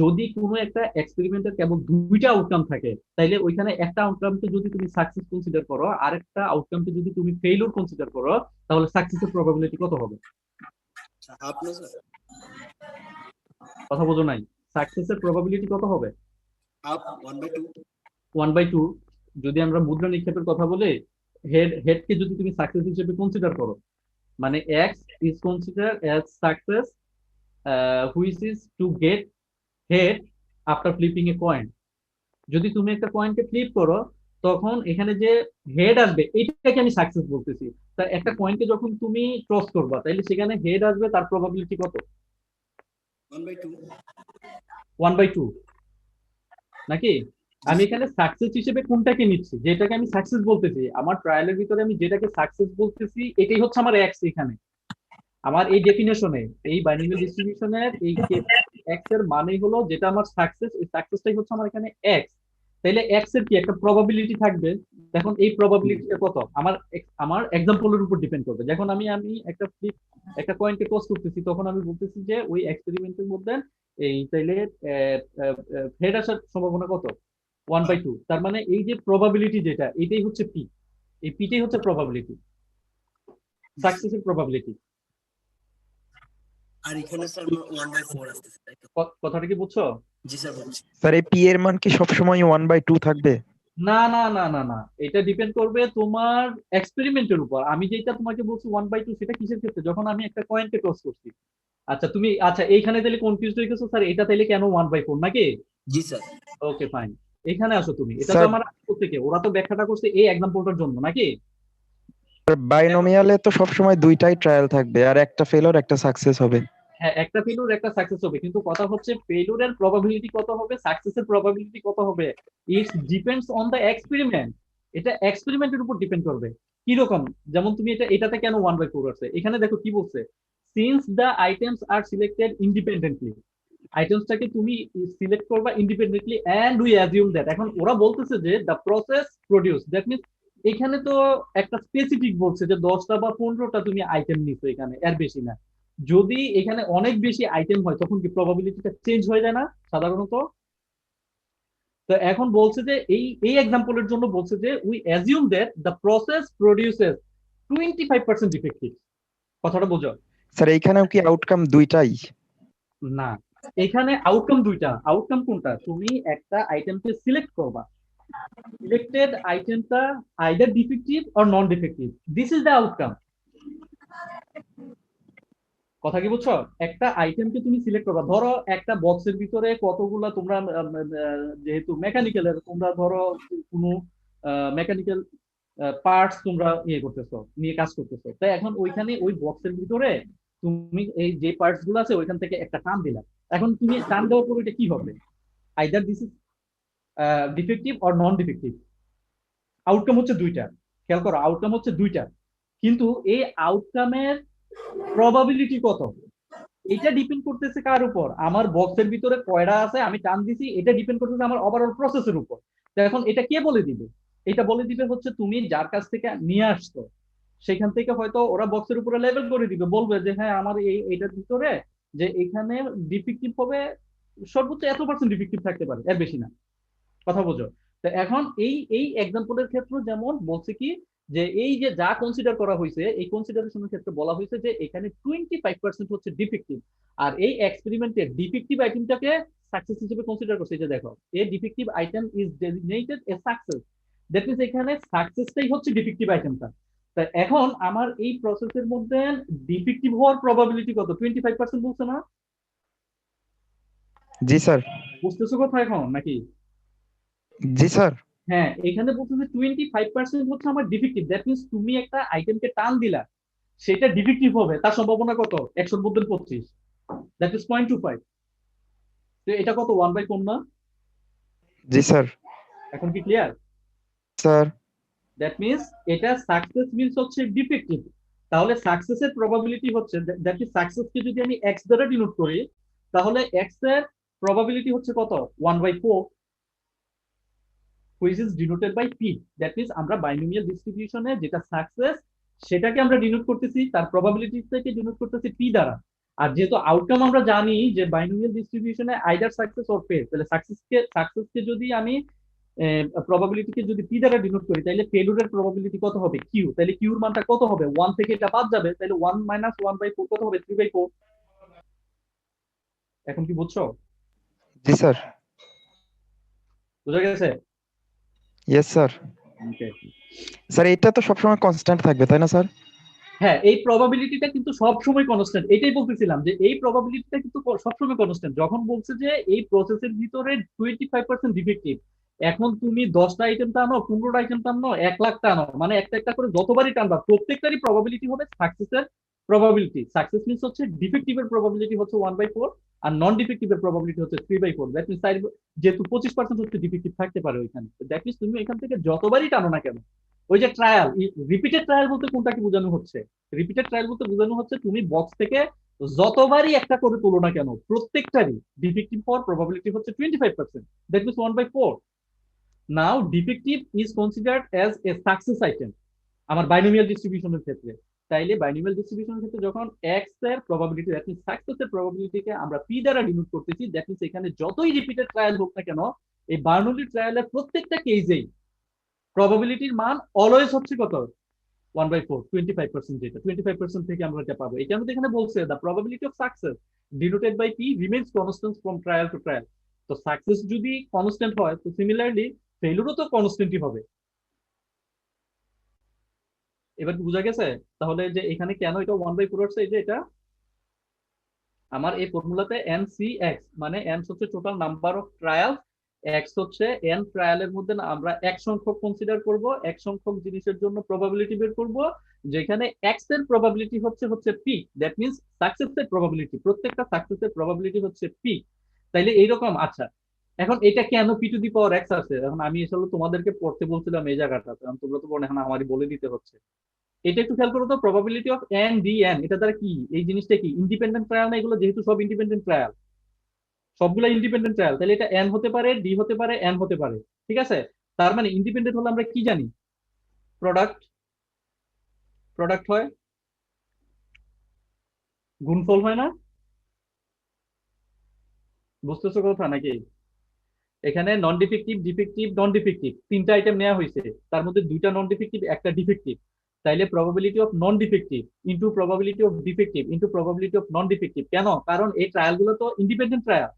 যদি কোনো একটা এক্সপেরিমেন্টের কেবল দুইটা আউটকাম থাকে, তাইলে ওইখানে একটা আউটকামকে যদি তুমি সাকসেস কনসিডার করো, আরেকটা আউটকামকে যদি তুমি ফেইলিউর কনসিডার করো, তাহলে সাকসেসের প্রবাবিলিটি কত হবে? কথা বোঝো নাই? সাকসেসের প্রবাবিলিটি কত হবে? আপ 1/2 1/2। যদি আমরা মুদ্রা নিক্ষেপের কথা বলি, হেডকে যদি তুমি সাকসেস হিসেবে কনসিডার করো, মানে x is consider as success which is to get head after flipping A coin. যদি তুমি একটা কয়েনকে ফ্লিপ করো, তখন এখানে যে হেড আসবে এইটাকে আমি সাকসেস বলতেছি। তা একটা কয়েনকে যখন তুমি টস করবা, তাইলে সেখানে হেড আসবে, তার প্রবাবিলিটি কত? 1/2 1/2 নাকি? আমি এখানে সাকসেস হিসেবে কোনটাকে নিচ্ছি, যেটাকে আমি সাকসেস বলতেছি, আমার ট্রায়ালের ভিতরে আমি যেটাকে সাকসেস বলতেছি এটাই হচ্ছে আমার এক্স। এখানে আমার এই ডেফিনেশনে, এই বাইনোমিয়াল ডিস্ট্রিবিউশনের এই এক্স এর মানে হলো যেটা আমার সাকসেস, এই সাকসেসটাই হচ্ছে আমার এখানে এক্স। তাইলে এক্স এর কি একটা প্রবাবিলিটি থাকবে। এখন এই প্রবাবিলিটিটা কত আমার আমার এক্সাম্পলের উপর ডিপেন্ড করবে। যখন আমি আমি একটা কয়েনকে টস করতেছি, তখন আমি বলতেছি যে ওই এক্সপেরিমেন্টের মধ্যে এই তাইলে হেড আসার সম্ভাবনা কত? 1/2। তার মানে এই যে প্রবাবিলিটি যেটা, এটাই হচ্ছে পি। এই পিটাই হচ্ছে প্রবাবিলিটি, সাকসেসের প্রবাবিলিটি। আর এখানে স্যার 1/4 আসতেছে, তাই তো? কথাটা কি বুঝছো? জি স্যার বলছি। স্যার এই পি এর মান কি সবসময় 1/2 থাকবে? না না না না না, এটা ডিপেন্ড করবে তোমার এক্সপেরিমেন্টের উপর। আমি যেটা তোমাকে বলছি 1/2, সেটা কিসের ক্ষেত্রে? যখন আমি একটা কয়েনকে টস করছি। আচ্ছা তুমি, আচ্ছা এইখানে তাহলে কনফিউজ হয়ে গেছো স্যার, এটা তাহলে কেন 1/4 নাকি? জি স্যার। ওকে ফাইন, এখানে আসো তুমি। এটা তো স্যার আমার থেকে ওরা তো ব্যাখ্যাটা করছে এই এক্সাম্পলটার জন্য নাকি? বাইনোমিয়ালে তো সবসময় দুইটাই ট্রায়াল থাকবে, আর একটা ফেলোর একটা সাকসেস হবে। হ্যাঁ, একটা ফেলুর একটা সাকসেস হবে, কিন্তু কথা হচ্ছে ফেলুরের প্রবাবিলিটি কত হবে, সাকসেসের প্রবাবিলিটি কত হবে, it's depends on the experiment. এটা এক্সপেরিমেন্টের উপর ডিপেন্ড করবে। কি রকম? যেমন তুমি এটাতে কেন 1/4 আছে, এখানে দেখো কি বলছে, since the items are selected independently. আইটেমসটাকে তুমি সিলেক্ট করবা independently and we assume that. এখন ওরা বলতেছে যে the process produce, that means এখানে তো একটা স্পেসিফিক বলছে যে 10টা বা 15টা তুমি আইটেম নিছো, এখানে এর বেশি না। যদি এখানে অনেক বেশি আইটেম হয়, তখন কি প্রবাবিলিটিটা চেঞ্জ হয়ে যায় না সাধারণত? তো এখন বলছে যে এই এই এক্সাম্পলের জন্য বলছে যে we assume that the process produces 25% defective. কথাটা বোঝো? স্যার এইখানেও কি আউটকাম দুইটাই? না, এখানে আউটকাম দুইটা। আউটকাম কোনটা? তুমি একটা আইটেমকে সিলেক্ট করবা, সিলেক্টেড আইটেমটা either defective or non defective, this is the outcome. কথা কি বুঝছো? একটা আইটেমকে তুমি সিলেক্ট করবা, ধরো একটা বক্সের ভিতরে কতগুলা তোমরা যেহেতু মেকানিক্যালের, তোমরা ধরো কোনো মেকানিক্যাল পার্টস তোমরা ইয়ে করতেছো, নিয়ে কাজ করতেছো। তাই এখন ওইখানে ওই বক্সের ভিতরে তুমি এই যে পার্টস গুলো আছে ওইখান থেকে একটা টান দিলা। এখন তুমি টান দেওয়ার পর ওইটা কি হবে? Either this is defective or non defective. Outcome হচ্ছে দুইটা। খেয়াল করো, আউটকাম হচ্ছে দুইটা, কিন্তু এই আউটকামের প্রবাবিলিটি কত, এটা ডিপেন্ড করতেছে কার উপর? আমার বক্সের ভিতরে কয়টা আছে, আমি টান দিছি, এটা ডিপেন্ড করতেছে আমার ওভারঅল প্রসেসের উপর। তো এখন এটা কে বলে দিবে? এটা বলে দিবে হচ্ছে তুমি যার কাছ থেকে নিয়ে আসছো, সেখান থেকে হয়তো ওরা বক্সের উপরে লেভেল করে দিবে, বলবে যে হ্যাঁ আমার এইটার ভিতরে যে এখানে ডিফেক্টিভ হবে সর্বোচ্চ এত পার্সেন্ট ডিফেক্টিভ থাকতে পারে, এর বেশি না। কথা বোঝো? তো এখন এই এই এক্সাম্পলের ক্ষেত্রে যেমন বলছে কি, যে এই যে যা কনসিডার করা হয়েছে, এই কনসিডারেশনের ক্ষেত্রে বলা হয়েছে যে এখানে 25% হচ্ছে ডিফেক্টিভ। আর এই এক্সপেরিমেন্টের ডিফেক্টিভ আইটেমটাকে সাকসেস হিসেবে কনসিডার করছে। এই যে দেখো, a defective item is designated a success, that means এখানে সাকসেসটাই হচ্ছে ডিফেক্টিভ আইটেমটা। তা এখন আমার এই প্রসেসের মধ্যে ডিফেক্টিভ হওয়ার প্রবাবিলিটি কত? 25% বলছে না? জি স্যার। বুঝতেছো কথা এখন নাকি? জি স্যার। হ্যাঁ, এখানে বলতেছে 25% হচ্ছে আমার ডিফেক্টিভ, দ্যাট মিনস তুমি একটা আইটেমকে টান দিলা, সেটা ডিফেক্টিভ হবে, তার সম্ভাবনা কত? 100 মধ্যে 25, দ্যাট ইজ 0.25। তো এটা কত? 1/4 না? জি স্যার। এখন কি ক্লিয়ার? স্যার দ্যাট মিনস এটা সাকসেস মিনস হচ্ছে ডিফেক্টিভ। তাহলে সাকসেসের প্রবাবিলিটি হচ্ছে, দ্যাট ইজ সাকসেসকে যদি আমি এক্স দ্বারা ডিনোট করি, তাহলে এক্স এর প্রবাবিলিটি হচ্ছে কত? 1/4, which is denoted by p. That means আমরা বাইনোমিয়াল ডিস্ট্রিবিউশনে যেটা সাকসেস, সেটাকে আমরা ডিনোট করতেছি, তার প্রবাবিলিটি থেকে ডিনোট করতেছি p দ্বারা। আর যেহেতু আউটকাম আমরা জানি যে বাইনোমিয়াল ডিস্ট্রিবিউশনে আইদার সাকসেস অর ফেল, তাহলে সাকসেসকে যদি আমি প্রবাবিলিটিকে যদি p দ্বারা ডিনোট করি, তাহলে ফেলিউরের প্রবাবিলিটি কত হবে? q। তাহলে q এর মানটা কত হবে? 1 থেকে এটা বাদ যাবে, তাহলে 1 - 1/4 কত হবে? 3/4। এখন কি বুঝছো? জি স্যার। বুঝা গেছে? Yes sir. ওকে। স্যার এটা তো সবসময় কনস্ট্যান্ট থাকবে তাই না স্যার? হ্যাঁ, এই প্রবাবিলিটিটা কিন্তু সবসময় কনস্ট্যান্ট। এটাই বলতেছিলাম যে এই প্রবাবিলিটিটা কিন্তু সবসময় কনস্ট্যান্ট। যখন বলছে যে এই প্রসেসের ভিতরে 25% ডিফেক্টিভ, এখন তুমি 10টা আইটেম টানো, 15টা আইটেম টানো, 1 লাখ টানো, মানে একটা একটা করে যতবারই টানবা প্রত্যেকটারই প্রবাবিলিটি হবে সাকসেসের প্রবাবিলিটি। সাকসেস মিন্স হচ্ছে ডিফেক্টিভের প্রবাবিলিটি হচ্ছে 1/4 আর নন ডিফেক্টিভের প্রবাবিলিটি হচ্ছে 3/4। দ্যাট মিন্স যেহেতু 25% হচ্ছে ডিফেক্টিভ থাকতে পারে ওইখানে, দ্যাট মিন্স তুমি এখান থেকে যতবারই টানো না কেন, ওই যে ট্রায়াল, রিপিটেড ট্রায়াল বলতে কোনটাকে বোঝানো হচ্ছে? রিপিটেড ট্রায়াল বলতে বোঝানো হচ্ছে তুমি বক্স থেকে যতবারই একটা করে তুলো না কেন প্রত্যেকটারই ডিফেক্টিভ হওয়ার প্রবাবিলিটি হচ্ছে 25%। That means 1/4। Now defective is considered as a success item আমার বাইনোমিয়াল ডিস্ট্রিবিউশনের ক্ষেত্রে। তাইলে বাইনোমিয়াল ডিস্ট্রিবিউশনের ক্ষেত্রে যখন এক্স এর প্রবাবিলিটি, দ্যাট মিন্স সাকসেসের প্রবাবিলিটিকে আমরা পি দ্বারা ডিনোট করতেছি, দ্যাট মিন্স এখানে যতই রিপিটেড ট্রায়াল হোক না কেন এই বার্নৌলি ট্রায়ালের প্রত্যেকটা কেসেই প্রবাবিলিটির মান অলওয়েজ হচ্ছে কত? 1/4, 25%। যেটা 25% থেকে আমরা এটা পাবো। এটা আমাদের এখানে বলছে the probability of success denoted by P remains constant from trial to trial. তো সাকসেস যদি কনস্ট্যান্ট হয় তো সিমিলারলি ফেইলিউরও তো কনস্ট্যান্টই হবে। এবার কি বোঝা গেছে? তাহলে যে এখানে কেন এটা 1/4 আসছে, এই যে এটা আমার এই ফর্মুলাতে এন সি এক্স, মানে এন হচ্ছে total number of trial, x হচ্ছে এন ট্রায়ালের মধ্যে না আমরা এক সংখ্যক কনসিডার করব, এক সংখ্যক জিনিসের জন্য প্রবাবিলিটি বের করব, যেখানে এক্স এর প্রবাবিলিটি হচ্ছে পি। দ্যাট মিন্স সাকসেসের প্রবাবিলিটি, প্রত্যেকটা সাকসেসের প্রবাবিলিটি হচ্ছে পি। তাইলে এইরকম। আচ্ছা, এখন এটা কেন P to the power x আছে? এখন আমি আসলে তোমাদেরকে পড়তে বলছিলাম এই জায়গাটা, তোমরা তো এখন আমারই বলে দিতে হচ্ছে। এটা একটু খেয়াল করো তো, probability of N D N, এটা দ্বারা কি এই জিনিসটা কি ইন্ডিপেন্ডেন্ট ট্রায়াল না? এগুলো যেহেতু সব ইন্ডিপেন্ডেন্ট ট্রায়াল, সবগুলো ইন্ডিপেন্ডেন্ট ট্রায়াল, তাহলে এটা এন হতে পারে, ডি হতে পারে, এন হতে পারে। ঠিক আছে? তার মানে ইন্ডিপেন্ডেন্ট হলে আমরা কি জানি? প্রোডাক্ট, প্রোডাক্ট হয়, গুণফল হয় না? বুঝতেছো কথা নাকি? এখানে নন ডিফেক্টিভ, ডিফেক্টিভ, নন ডিফেক্টিভ তিনটা আইটেম নেওয়া হয়েছে, তার মধ্যে দুইটা নন ডিফেক্টিভ, একটা ডিফেক্টিভ। তাইলে probability of non defective into probability of defective into probability of non defective. কেন? কারণ এই ট্রায়াল গুলো তো ইন্ডিপেন্ডেন্ট ট্রায়াল।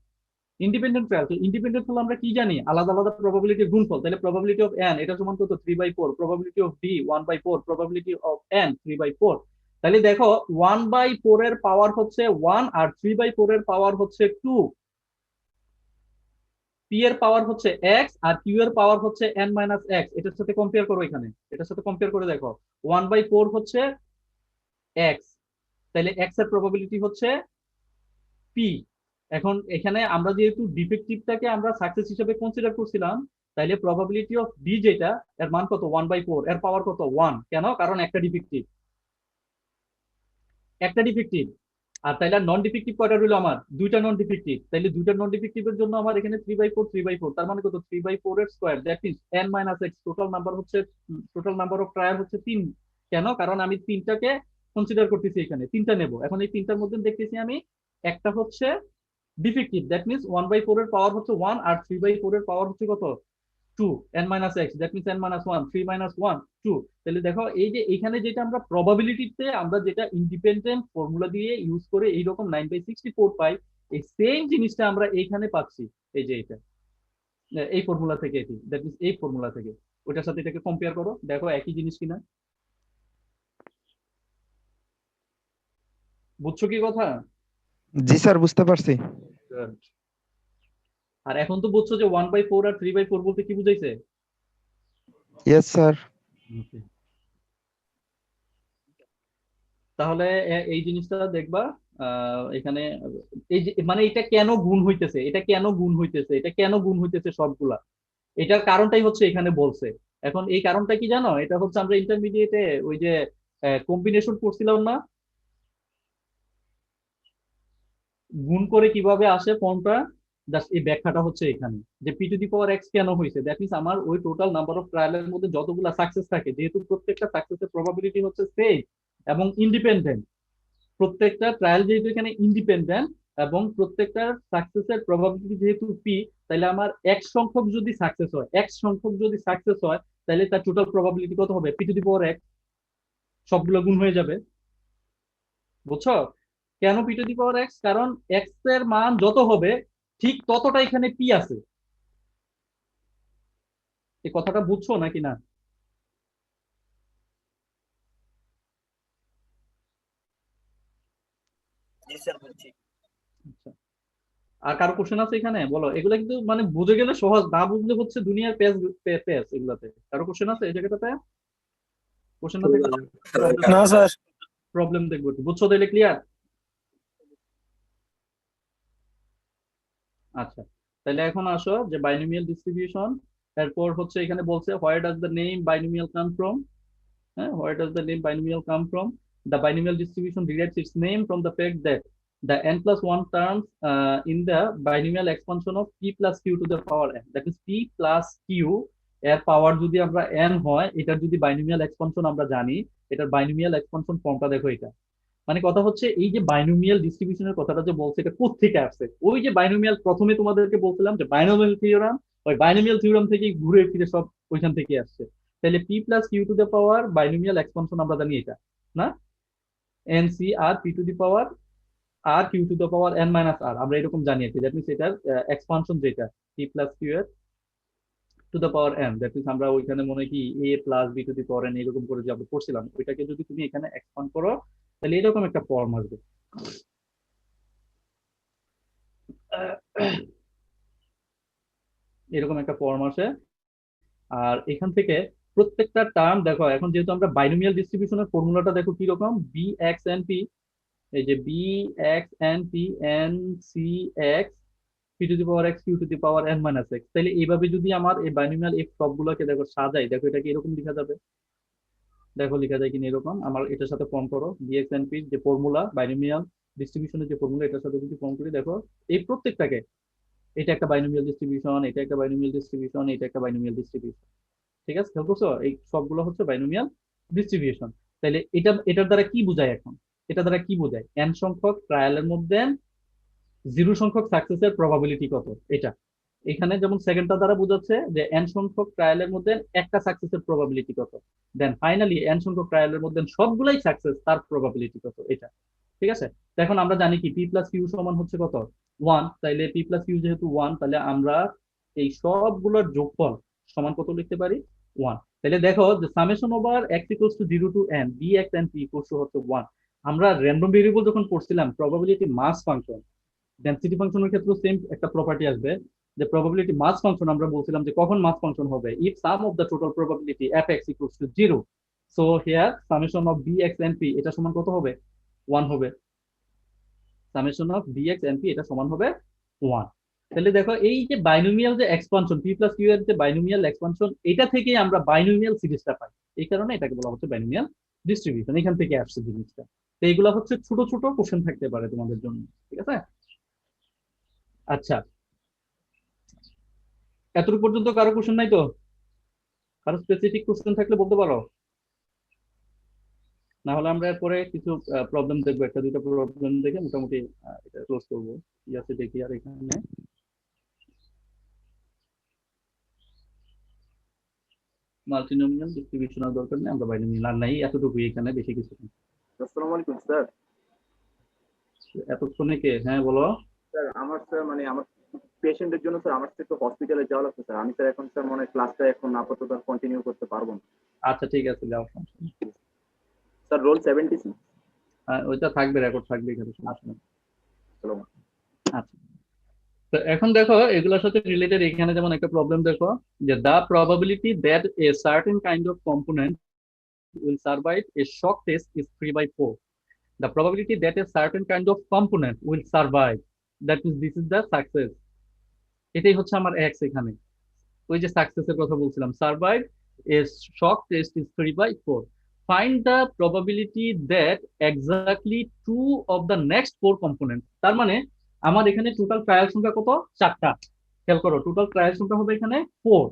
ইন্ডিপেন্ডেন্ট ট্রায়াল, তো ইন্ডিপেন্ডেন্ট হলে আমরা কি জানি? আলাদা আলাদা প্রবাবিলিটির গুণফল। তাহলে প্রবাবিলিটি অফ এন এটা সমান কত? 3/4। Probability of D 1/4। Probability of N 3/4। তাহলে দেখো 1/4 এর পাওয়ার হচ্ছে 1 আর 3/4 এর পাওয়ার হচ্ছে 2। পি এর পাওয়ার হচ্ছে এক্স আর কিউ এর পাওয়ার হচ্ছে এন মাইনাস এক্স। এটার সাথে কম্পেয়ার করো, এখানে এটার সাথে কম্পেয়ার করে দেখো। 1/4 হচ্ছে এক্স, তাহলে এক্স এর প্রবাবিলিটি হচ্ছে পি। এখন এখানে আমরা যেহেতু ডিফেক্টিভটাকে আমরা সাকসেস হিসেবে কনসিডার করছিলাম, তাইলে প্রবাবিলিটি অফ ডি যেটা, এর মান কত? 1/4, এর পাওয়ার কত? 1। কেন? কারণ একটা ডিফেক্টিভ, একটা ডিফেক্টিভ। আর তাইলে নন ডিফেক্টিভ কয়টা রইলো আমার? দুইটা নন ডিফেক্টিভ। তাইলে দুইটা নন ডিফেক্টিভের জন্য আমার এখানে 3/4, 3/4, তার মানে কত? 3/4 এর square, that means N minus x. Total number হচ্ছে, টোটাল নাম্বার অফ ট্রায়াল হচ্ছে 3। কেন? কারণ আমি তিনটাকে কনসিডার করতেছি, এখানে তিনটা নেব। এখন এই তিনটার মধ্যে দেখতেছি আমি একটা হচ্ছে ডিফেক্টিভ, দ্যাট মিন্স 1/4 এর পাওয়ার হচ্ছে 1 আর 3/4 এর পাওয়ার হচ্ছে কত? 2। n minus x, that means n minus 1, 3 minus 1 2। তাহলে দেখো এই যে এখানে যেটা আমরা প্রবাবিলিটিতে আমরা যেটা ইন্ডিপেন্ডেন্ট ফর্মুলা দিয়ে ইউজ করে এইরকম 9/64 পাই, এই সেম জিনিসটা আমরা এইখানে পাচ্ছি। এই যে এটা এই ফর্মুলা থেকে, এটি দ্যাট মিন্স এই ফর্মুলা থেকে ওটার সাথে এটাকে কম্পেয়ার করো, দেখো একই জিনিস কিনা। বুঝছো কি কথা? জি স্যার, বুঝতে পারছি। আর এখন তো বুঝছো যে 1/4 আর 3/4 বলতে কি বুঝাইছে? Yes sir. তাহলে এই জিনিসটা দেখবা এখানে, এই যে মানে এটা কেন গুণ হইতেছে, এটা কেন গুণ হইতেছে, এটা কেন গুণ হইতেছে সবগুলা, এটার কারণটাই হচ্ছে এখানে বলছে। এখন এই কারণটা কি জানো? এটা হচ্ছে আমরা ইন্টারমিডিয়েটে ওই যে কম্বিনেশন করছিলাম না, গুণ করে কিভাবে আসে ফর্মটা, জাস্ট এই ব্যাখ্যাটা হচ্ছে এখানে, যে P to the power x কেন হয়েছে। দ্যাট মিন্স আমার ওই টোটাল নাম্বার অফ ট্রায়ালের মধ্যে যতগুলা সাকসেস থাকে, যেহেতু প্রত্যেকটা সাকসেসের প্রবাবিলিটি হচ্ছে সেম এবং ইন্ডিপেন্ডেন্ট, প্রত্যেকটা ট্রায়াল যেহেতু এখানে ইন্ডিপেন্ডেন্ট এবং প্রত্যেকটা সাকসেসের প্রবাবিলিটি যেহেতু পি, তাহলে আমার এক সংখ্যক যদি সাকসেস হয়, এক সংখ্যক যদি সাকসেস হয়, তাহলে তার টোটাল প্রবাবিলিটি কত হবে? P to the power x, সবগুলো গুণ হয়ে যাবে। বুঝছো? কেন P to the power x? কারণ এক্স এর মান যত হবে ঠিক ততটা এখানে পি আছে। এই কথাটা বুঝছো নাকি না? জি স্যার বলছি। আচ্ছা, আর কারো কোশ্চেন আছে এখানে? বলো, এগুলা কিন্তু মানে বুঝে গেলে সহজ, না বুঝলে হচ্ছে দুনিয়ার পেজ পেজ এগুলাতে। কারো কোশ্চেন আছে এই জায়গাটাতে? কোশ্চেন না থাকলে না স্যার। প্রবলেম দেখবো একটু। বুঝছো তাহলে? ক্লিয়ার? আচ্ছা, তাহলে এখন আসো যে বাইনোমিয়াল ডিস্ট্রিবিউশন। এরপর হচ্ছে এখানে বলছে where does the name binomial come from. হ্যাঁ, where does the name binomial come from? The binomial distribution derives its name from the fact that the n plus 1 terms in the binomial expansion of p plus q to the power n. That is p plus q এর পাওয়ার যদি আমরা n হয়, এটার যদি binomial expansion আমরা জানি, এটার binomial expansion ফর্মটা দেখো এটা। মানে কথা হচ্ছে এই যে বাইনোমিয়াল ডিস্ট্রিবিউশনের কথাটা যে বলছে, এটা কোত্থেকে আসছে? ওই যে বাইনোমিয়াল প্রথমে তোমাদেরকে বলছিলাম যে বাইনোমিয়াল থিওরাম, ওই বাইনোমিয়াল থিওরাম থেকে ঘুরে ফিরে সব ওইখান থেকে আসছে। তাহলে p plus q to the power binomial expansion আমরা জানি এটা, না? N c r p to the power r q to the power N minus r, আমরা এরকম জানি আর কি। দ্যাট মিনস এটার এক্সপানশন যেটা পি প্লাস কিউ এর to the power n, that means আমরা ওইখানে মনে হয় কি এ plus B to the power N এরকম করে যে আমরা পড়ছিলাম, ওইটাকে যদি তুমি এখানে এক্সপান্ড করো তাহলে এরকম একটা ফর্ম আসবে। এরকম একটা ফর্ম আসে। আর এখান থেকে প্রত্যেকটা টার্ম দেখো, এখন যেহেতু আমরা বাইনোমিয়াল ডিস্ট্রিবিউশনের ফর্মুলাটা দেখো কি রকম, বি এক্স এন পি, এই যে B X N P N C X P to the power X Q to the power N minus X. তাহলে এইভাবে যদি আমার এই বাইনোমিয়াল এই সবগুলোকে দেখো সাজাই, দেখো এটাকে এরকম লেখা যাবে। দেখো লেখা যায় কিনা এরকম। আমার এটার সাথে ফর্ম করো, বি এক্স এন পি যে ফর্মুলা, বাইনোমিয়াল ডিস্ট্রিবিউশনের যে ফর্মুলা, এটার সাথে যদি ফর্ম করি, দেখো এই প্রত্যেকটাকে, এটা একটা বাইনোমিয়াল ডিস্ট্রিবিউশন, এটা একটা বাইনোমিয়াল ডিস্ট্রিবিউশন, এটা একটা বাইনোমিয়াল ডিস্ট্রিবিউশন। ঠিক আছে, খেয়াল করছো? এই সবগুলো হচ্ছে বাইনোমিয়াল ডিস্ট্রিবিউশন। তাহলে এটার দ্বারা কি বোঝায় এখন? এটা দ্বারা কি বোঝায়? এন সংখ্যক ট্রায়ালের মধ্যে 0 সংখ্যক সাকসেসের প্রবাবিলিটি কত, এটা। এখানে যেমন সেকেন্ডটা দ্বারা বোঝাচ্ছে যে এন সংখ্যক ট্রায়ালের মধ্যে একটা সাকসেসের প্রবাবিলিটি কত, দেন ফাইনালি এন সংখ্যক ট্রায়ালের মধ্যে সবগুলাই সাকসেস, তার প্রবাবিলিটি কত, এটা। ঠিক আছে, তো এখন আমরা জানি কি পি প্লাস কিউ সমান হচ্ছে কত, 1। তাইলে পি প্লাস কিউ যেহেতু 1, তাহলে আমরা এই সবগুলোর যোগফল সমান কত লিখতে পারি, 1। তাহলে দেখো যে summation over X equals to 0 to n B X N P equals to হচ্ছে 1। আমরা র্যান্ডম ভেরিয়েবল যখন পড়ছিলাম, প্রবাবিলিটি মাস ফাংশন, ডেনসিটি ফাংশনের ক্ষেত্রে সেম একটা প্রপার্টি আসবে, যে প্রবাবিলিটি মাস ফাংশন আমরা বলছিলাম যে কখন মাস ফাংশন হবে, if sum of the total probability F X equals to 0। So here summation of B X N P এটা সমান কত হবে, 1 হবে। Summation of B X N P এটা সমান হবে 1। তাহলে দেখো এই যে বাইনোমিয়াল যে এক্সপানশন, পি প্লাস কিউ এর যে বাইনোমিয়াল এক্সপানশন, এটা থেকেই আমরা বাইনোমিয়াল সিরিজটা পাই। এই কারণে এটাকে বলা হচ্ছে বাইনোমিয়াল ডিস্ট্রিবিউশন, এখান থেকে আসছে জিনিসটা। তো এইগুলা হচ্ছে ছোট ছোট কোশ্চেন থাকতে পারে তোমাদের জন্য, ঠিক আছে? আচ্ছা, এতটুকু পর্যন্ত কারো কোশ্চেন নাই তো? কারো স্পেসিফিক কোশ্চেন থাকলে বলতে পারো, না হলে আমরা এরপরে কিছু প্রবলেম দেখবো, একটা দুইটা প্রবলেম দেখে মোটামুটি এটা ক্লোজ করবো। কি আছে দেখি আর এখানে। মাল্টিনোমিয়াল ডিস্ট্রিবিউশনের দরকার নেই, আমরা বাইনোমিয়াল আর নাই, এতটুকুই এখানে, বেশি কিছু নেই। আসসালামু আলাইকুম স্যার। এতক্ষণে কে? হ্যাঁ বলো। স্যার আমার স্যার মানে আমার পেশেন্টের জন্য স্যার আমার একটু হসপিটালে যাওয়া লাগছে স্যার। আমি স্যার এখন স্যার মনে হয় ক্লাসটা এখন আপাতত কন্টিনিউ করতে পারবো না। আচ্ছা ঠিক আছে, যাও, সমস্যা নেই। Sir roll 76। ওইটা থাকবে, রেকর্ড থাকবে এখানে, সমস্যা নেই। চলো। আচ্ছা, তো এখন দেখো এগুলোর সাথে রিলেটেড এখানে যেমন একটা প্রবলেম দেখো, যে the probability that a certain kind of component will survive a shock test is 3/4. The probability that a certain kind of component will survive, that means this is the success. এটাই হচ্ছে আমার x এখানে, ওই যে সাকসেসের কথা বলছিলাম, survive A shock test is 3/4. Find the probability that exactly 2 of the next 4 component. তার মানে আমার এখানে টোটাল ট্রায়াল সংখ্যা কত, 4টা। খেয়াল করো, টোটাল ট্রায়াল সংখ্যা হবে এখানে 4,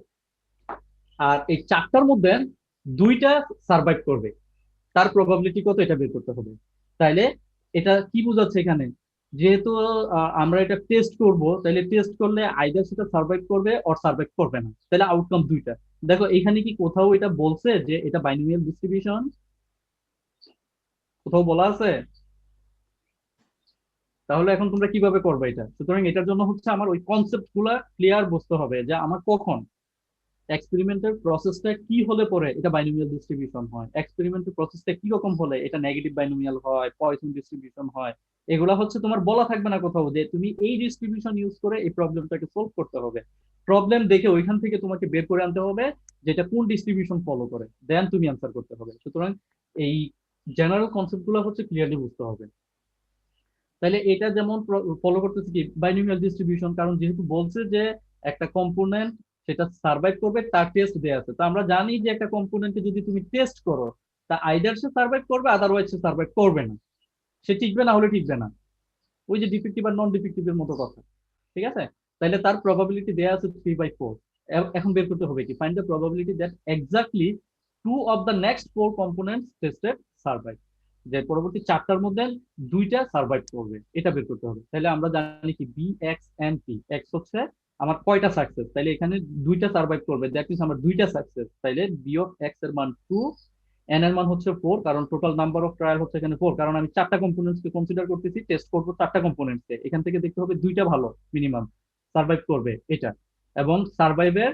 আর এই 4টার মধ্যে 2টা সার্ভাইভ করবে, তার প্রবাবিলিটি কত এটা বের করতে হবে। তাইলে এটা কি বোঝাচ্ছে এখানে, যেহেতু আমরা এটা টেস্ট করব, তাহলে টেস্ট করলে আইদার সেটা সার্ভাইভ করবে অর সার্ভাইভ করবে না, তাহলে আউটকাম 2টা। দেখো এখানে কি কোথাও এটা বলছে যে এটা বাইনোমিয়াল ডিস্ট্রিবিউশন? কোথাও বলা আছে? তাহলে এখন তোমরা কিভাবে করবে এটা? সুতরাং এটার জন্য হচ্ছে আমার ওই কনসেপ্ট গুলা ক্লিয়ার বুঝতে হবে যে আমার কখন এক্সপেরিমেন্টের প্রসেসটা কি হলে পরে এটা বাইনোমিয়াল ডিস্ট্রিবিউশন হয়, এক্সপেরিমেন্টের প্রসেসটা কি রকম হলে এটা নেগেটিভ বাইনোমিয়াল হয়, পয়সন ডিস্ট্রিবিউশন হয়। এগুলা হচ্ছে তোমার বলা থাকবে না কোথাও যে তুমি এই ডিস্ট্রিবিউশন ইউজ করে এই প্রবলেমটাকে সলভ করতে হবে। প্রবলেম দেখে ওইখান থেকে তোমাকে বের করে আনতে হবে যেটা কোন ডিস্ট্রিবিউশন ফলো করে, দেন তুমি অ্যান্সার করতে হবে। সুতরাং এই জেনারেল কনসেপ্ট গুলো হচ্ছে ক্লিয়ারলি বুঝতে হবে। তাহলে এটা যেমন ফলো করতেছে কি বাইনোমিয়াল ডিস্ট্রিবিউশন, কারণ যেহেতু বলছে যে একটা কম্পোনেন্ট সেটা সার্ভাইভ করবে তার টেস্ট দেয়া আছে। তো আমরা জানি যে একটা কম্পোনেন্টকে যদি তুমি টেস্ট করো তা আইদার সে সার্ভাইভ করবে, আদারওয়াইজ সে সার্ভাইভ করবে না, সে টিকবে না হলে টিকবে না। ওই যে ডিফেক্টিভ আর নন ডিফেক্টিভ এর মতো কথা, ঠিক আছে? তাহলে তার প্রবাবিলিটি দেয়া আছে 3/4। এখন বের করতে হবে কি, find the probability that exactly 2 of the next 4 components tested survive, যে পরবর্তী 4টার মধ্যে 2টা সার্ভাইভ করবে, এটা বের করতে হবে। তাহলে আমরা জানি কি B x and P, X হচ্ছে আমার কয়টা সাকসেস, তাইলে এখানে 2টা সার্ভাইভ করবে, দ্যাট মিন্স আমার 2টা সাকসেস। তাইলে বি অফ এক্স এর মান 2, এন এর মান হচ্ছে 4, কারণ টোটাল নাম্বার অফ ট্রায়াল হচ্ছে এখানে 4, কারণ আমি 4টা কম্পোনেন্টস কে কনসিডার করতেছি, টেস্ট করবো 4টা কম্পোনেন্টস কে। এখান থেকে দেখতে হবে 2টা ভালো মিনিমাম সার্ভাইভ করবে এটা। এবং সার্ভাইভের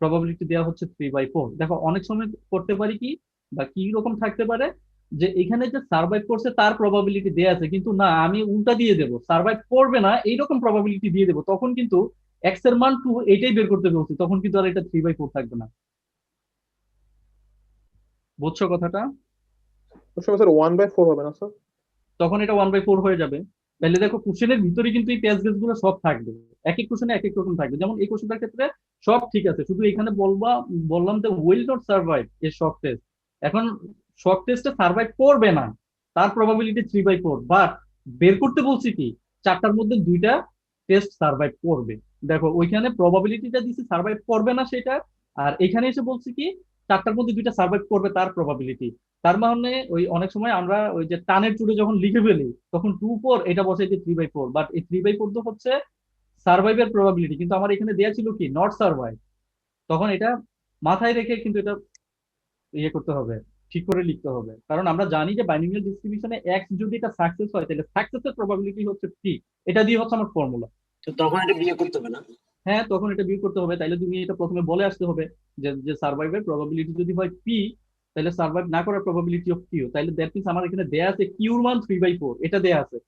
প্রবাবিলিটি দেওয়া হচ্ছে 3/4। দেখো অনেক সময় করতে পারি কি বা কি রকম থাকতে পারে যে এখানে যে সার্ভাইভ করছে তার প্রবাবিলিটি দেওয়া আছে, কিন্তু না আমি উল্টা দিয়ে দেবো সার্ভাইভ করবে না এইরকম প্রবাবিলিটি দিয়ে দেবো, তখন কিন্তু এক্স এর মান 2 এটাই বের করতে বলছি, তখন কিন্তু আর এটা 3/4 থাকবে না। বুঝছো কথাটা? স্যার 1/4 হবে না স্যার? তখন এটা 1/4 হয়ে যাবে। তাহলে দেখো কোশ্চেনের ভিতরে কিন্তু এই প্যাচ গেস গুলো সব থাকবে, এক এক কোশ্চেনে এক এক রকম থাকবে। যেমন এই কোশ্চেনটার ক্ষেত্রে সব ঠিক আছে, শুধু এখানে বললাম যে উইল নট সার্ভাইভ এর শক টেস্ট। এখন শক টেস্টে সার্ভাইভ করবে না তার প্রবাবিলিটি 3/4, বাট বের করতে বলছি কি 4টার মধ্যে 2টা টেস্ট সার্ভাইভ করবে। দেখো ওইখানে প্রবাবিলিটিটা দিছি সার্ভাইভ করবে না সেটা, আর এখানে এসে বলছি কি 4টার মধ্যে 2টা সার্ভাইভ করবে তার প্রবাবিলিটি। তার মানে ওই অনেক সময় আমরা ওই যে টানের চুড়ে যখন লিখে ফেলি তখন 2/4 এটা বসাই যে 3/4, বাট এই 3/4 তো হচ্ছে সার্ভাইভের প্রবাবিলিটি, কিন্তু আমার এখানে দেয়া ছিল কি নট সার্ভাইভ। তখন এটা মাথায় রেখে কিন্তু এটা ইয়ে করতে হবে, ঠিক করে লিখতে হবে। কারণ আমরা জানি যে বাইনোমিয়াল ডিস্ট্রিবিউশনে এক্স যদি এটা সাকসেস হয় তাহলে সাকসেসের প্রবাবিলিটি হচ্ছে পি, এটা দিয়ে হচ্ছে আমার ফর্মুলা। তো তখন এটা বিয়ে করতে হবে না? হ্যাঁ, তখন এটা বিয়োগ করতে হবে। তাইলে তুমি এটা প্রথমে বলে আসতে হবে যে যে সার্ভাইভের প্রবাবিলিটি যদি হয় পি, তাহলে সার্ভাইভ না করার প্রবাবিলিটি অফ কিউ, তাহলে দ্যাট মিন্স আমার এখানে দেয়া আছে কিউর মান 3/4, এটা দেয়া আছে।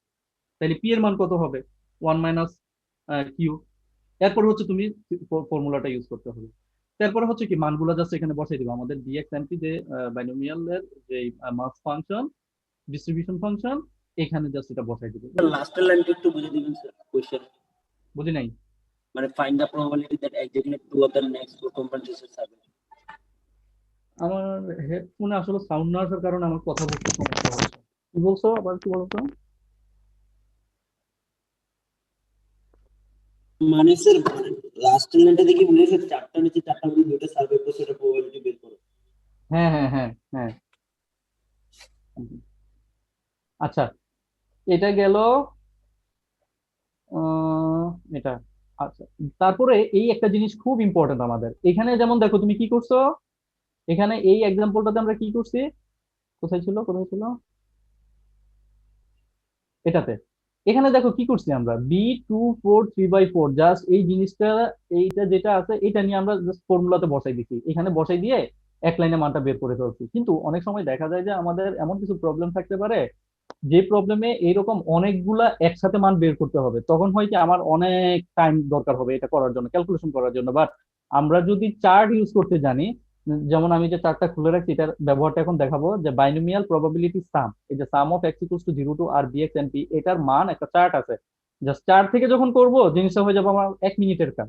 তাহলে পি এর মান কত হবে? 1 মাইনাস কিউ। এরপর হচ্ছে তুমি ফর্মুলাটা ইউজ করতে হবে। তারপরে হচ্ছে কি মানগুলো জাস্ট এখানে বসাই দিবা, আমাদের ডিএক্স এন্ড পি যে বাইনোমিয়ালের যে মাস ফাংশন ডিস্ট্রিবিউশন ফাংশন, এখানে জাস্ট এটা বসাই দিবে। লাস্টের লাইনটা একটু বুঝে দিবেন স্যার কোশ্চেন। বুঝি নাই। মানে find the probability that exactly 2 of the next 4 components are survive. আমার হেডফোনে আসলে সাউন্ড না আসার কারণে আমার কথা বলতে সমস্যা হচ্ছে। কি বলছো, আবার কি বলছো? মানে স্যার মানে লাস্টের লাইনটা দেখি বলেছে 4টা নিচে 4টার মধ্যে 2টা সার্ভাইভ করছে, এটা প্রবাবিলিটি বের করো। হ্যাঁ হ্যাঁ হ্যাঁ হ্যাঁ। আচ্ছা, এটা গেল আহ, এটা। আচ্ছা, তারপরে এই একটা জিনিস খুব ইম্পর্টেন্ট আমাদের এখানে, যেমন দেখো তুমি কি করছো এখানে এই এক্সাম্পলটাতে আমরা কি করছি, কোথায় ছিল কোথায় ছিল, এটাতে। এখানে দেখো কি করছি আমরা B243/4, জাস্ট এই জিনিসটা এইটা যেটা আছে এটা নিয়ে আমরা জাস্ট ফর্মুলাতে বসাই দিচ্ছি, এখানে বসাই দিয়ে এক লাইনে মানটা বের করে ফেলছি। কিন্তু অনেক সময় দেখা যায় যে আমাদের এমন কিছু প্রবলেম থাকতে পারে যে প্রবলেমে এইরকম অনেকগুলা একসাথে মান বের করতে হবে, তখন হয় কি আমার অনেক টাইম দরকার হবে এটা করার জন্য, ক্যালকুলেশন করার জন্য। বাট আমরা যদি চার্ট ইউজ করতে জানি, যেমন আমি যে চার্টটা খুলে রাখছি এটার ব্যবহারটা এখন দেখাবো, যে বাইনোমিয়াল প্রবাবিলিটি সাম, এই যে sum of x equals to 0 to r b x and p, এটার মান একটা চার্ট আছে। জাস্ট চার্ট থেকে যখন করব জিনিসটা হয়ে যাবে আমার 1 মিনিটের কাজ।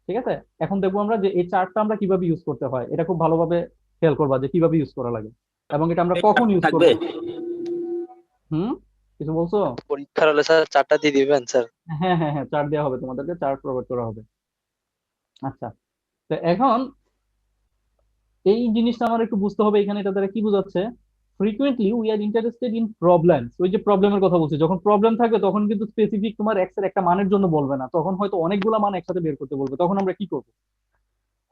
ঠিক আছে, এখন দেখবো আমরা যে এই চার্টটা আমরা কিভাবে ইউজ করতে হয়, এটা খুব ভালোভাবে খেয়াল করবা যে কিভাবে ইউজ করা লাগে এবং এটা আমরা কখন ইউজ করবো। থাকবে হুম, কিছু বলছো? পরীক্ষার হলে স্যার 4টা দিয়ে দিবেন স্যার? হ্যাঁ হ্যাঁ হ্যাঁ, চার্ট দেওয়া হবে, তোমাদেরকে চার্ট প্রোভাইড করা হবে। আচ্ছা, তো এখন এই জিনিসটা আমার একটু বুঝতে হবে এখানে এটা দ্বারা কি বোঝাচ্ছে। Frequently we are interested in problems, ওই যে প্রবলেমের কথা বলছি, যখন প্রবলেম থাকবে তখন কিন্তু স্পেসিফিক তোমার এক্স এর একটা মানের জন্য বলবে না, তখন হয়তো অনেকগুলো মান একসাথে বের করতে বলবে, তখন আমরা কি করব?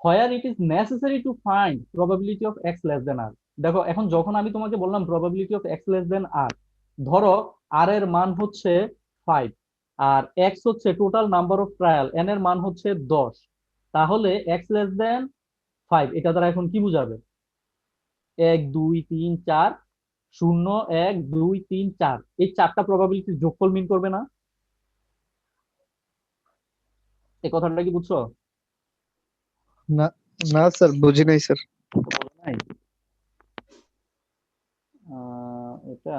Where it is necessary to find probability of x less than r. দেখো এখন যখন আমি তোমাকে বললাম probability of x less than r, ধরো আর এর মান হচ্ছে 5 আর এক্স হচ্ছে total number of trial, n এর মান হচ্ছে 10, তাহলে এক্স লেস দেন 5 এটা দ্বারা এখন কি বোঝাবে? 1 2 3 4, 0 1 2 3 4, এই চারটা প্রবাবিলিটির যোগফল মিন করবে না? এই কথাটা কি বুঝছো? না না স্যার, বুঝি নাই স্যার। বলো নাই? এটা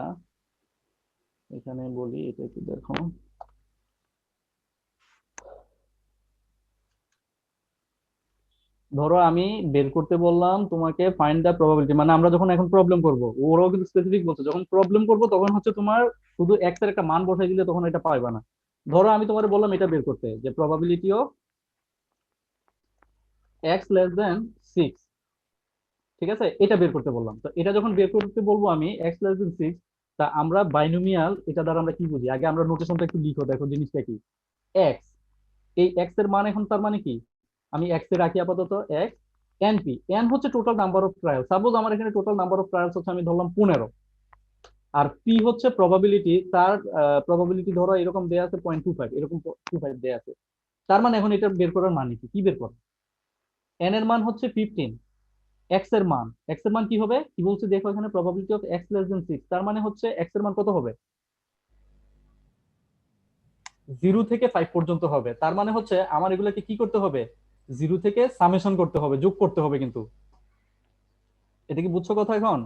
এখানে বলি, এটা একটু দেখো। ধরো আমি বের করতে বললাম তোমাকে ফাইন্ড দা প্রবাবিলিটি, মানে আমরা যখন এখন প্রবলেম করব, ওরাও কিন্তু স্পেসিফিক বলছে যখন প্রবলেম করব তখন হচ্ছে তোমার শুধু এক্স এর একটা মান বসাই দিলে তখন এটা পাইবা না। ধরো আমি তোমার বললাম এটা বের করতে, যে প্রবাবিলিটি অফ এক্স লেস দেন 6, ঠিক আছে, এটা বের করতে বললাম। তো এটা যখন বের করতে বলবো আমি এক্স লেস দেন 6, তা আমরা বাইনোমিয়াল এটা দ্বারা আমরা কি বুঝি? আগে আমরা নোটেশনটা একটু লিখো, দেখো জিনিসটা কি। এক্স, এই এক্স এর মান এখন তার মানে কি, আমি এক্স এ রাখি আপাতত এক্স, এন পি, এন হচ্ছে total number of trial, suppose আমার এখানে টোটাল নাম্বার অফ ট্রায়ালস হচ্ছে আমি ধরলাম 15, আর পি হচ্ছে প্রবাবিলিটি, তার প্রবাবিলিটি ধরো এরকম দেয়া আছে 0.25, এরকম 25 দেয়া আছে। তার মানে এখন এটা বের করার মানে কি, কি বের করো? এন এর মান হচ্ছে 15, এক্স এর মান, এক্স এর মান কি হবে কি বলছে দেখো এখানে, প্রবাবিলিটি অফ এক্স লেস দেন 6, তার মানে হচ্ছে এক্স এর মান কত হবে? 0 থেকে 5 পর্যন্ত হবে। তার মানে হচ্ছে আমার এগুলোকে কি করতে হবে? 0 থেকে সামেশন করতে হবে, যোগ করতে হবে কিন্তু। এটা কি বুঝছো কথা এখন?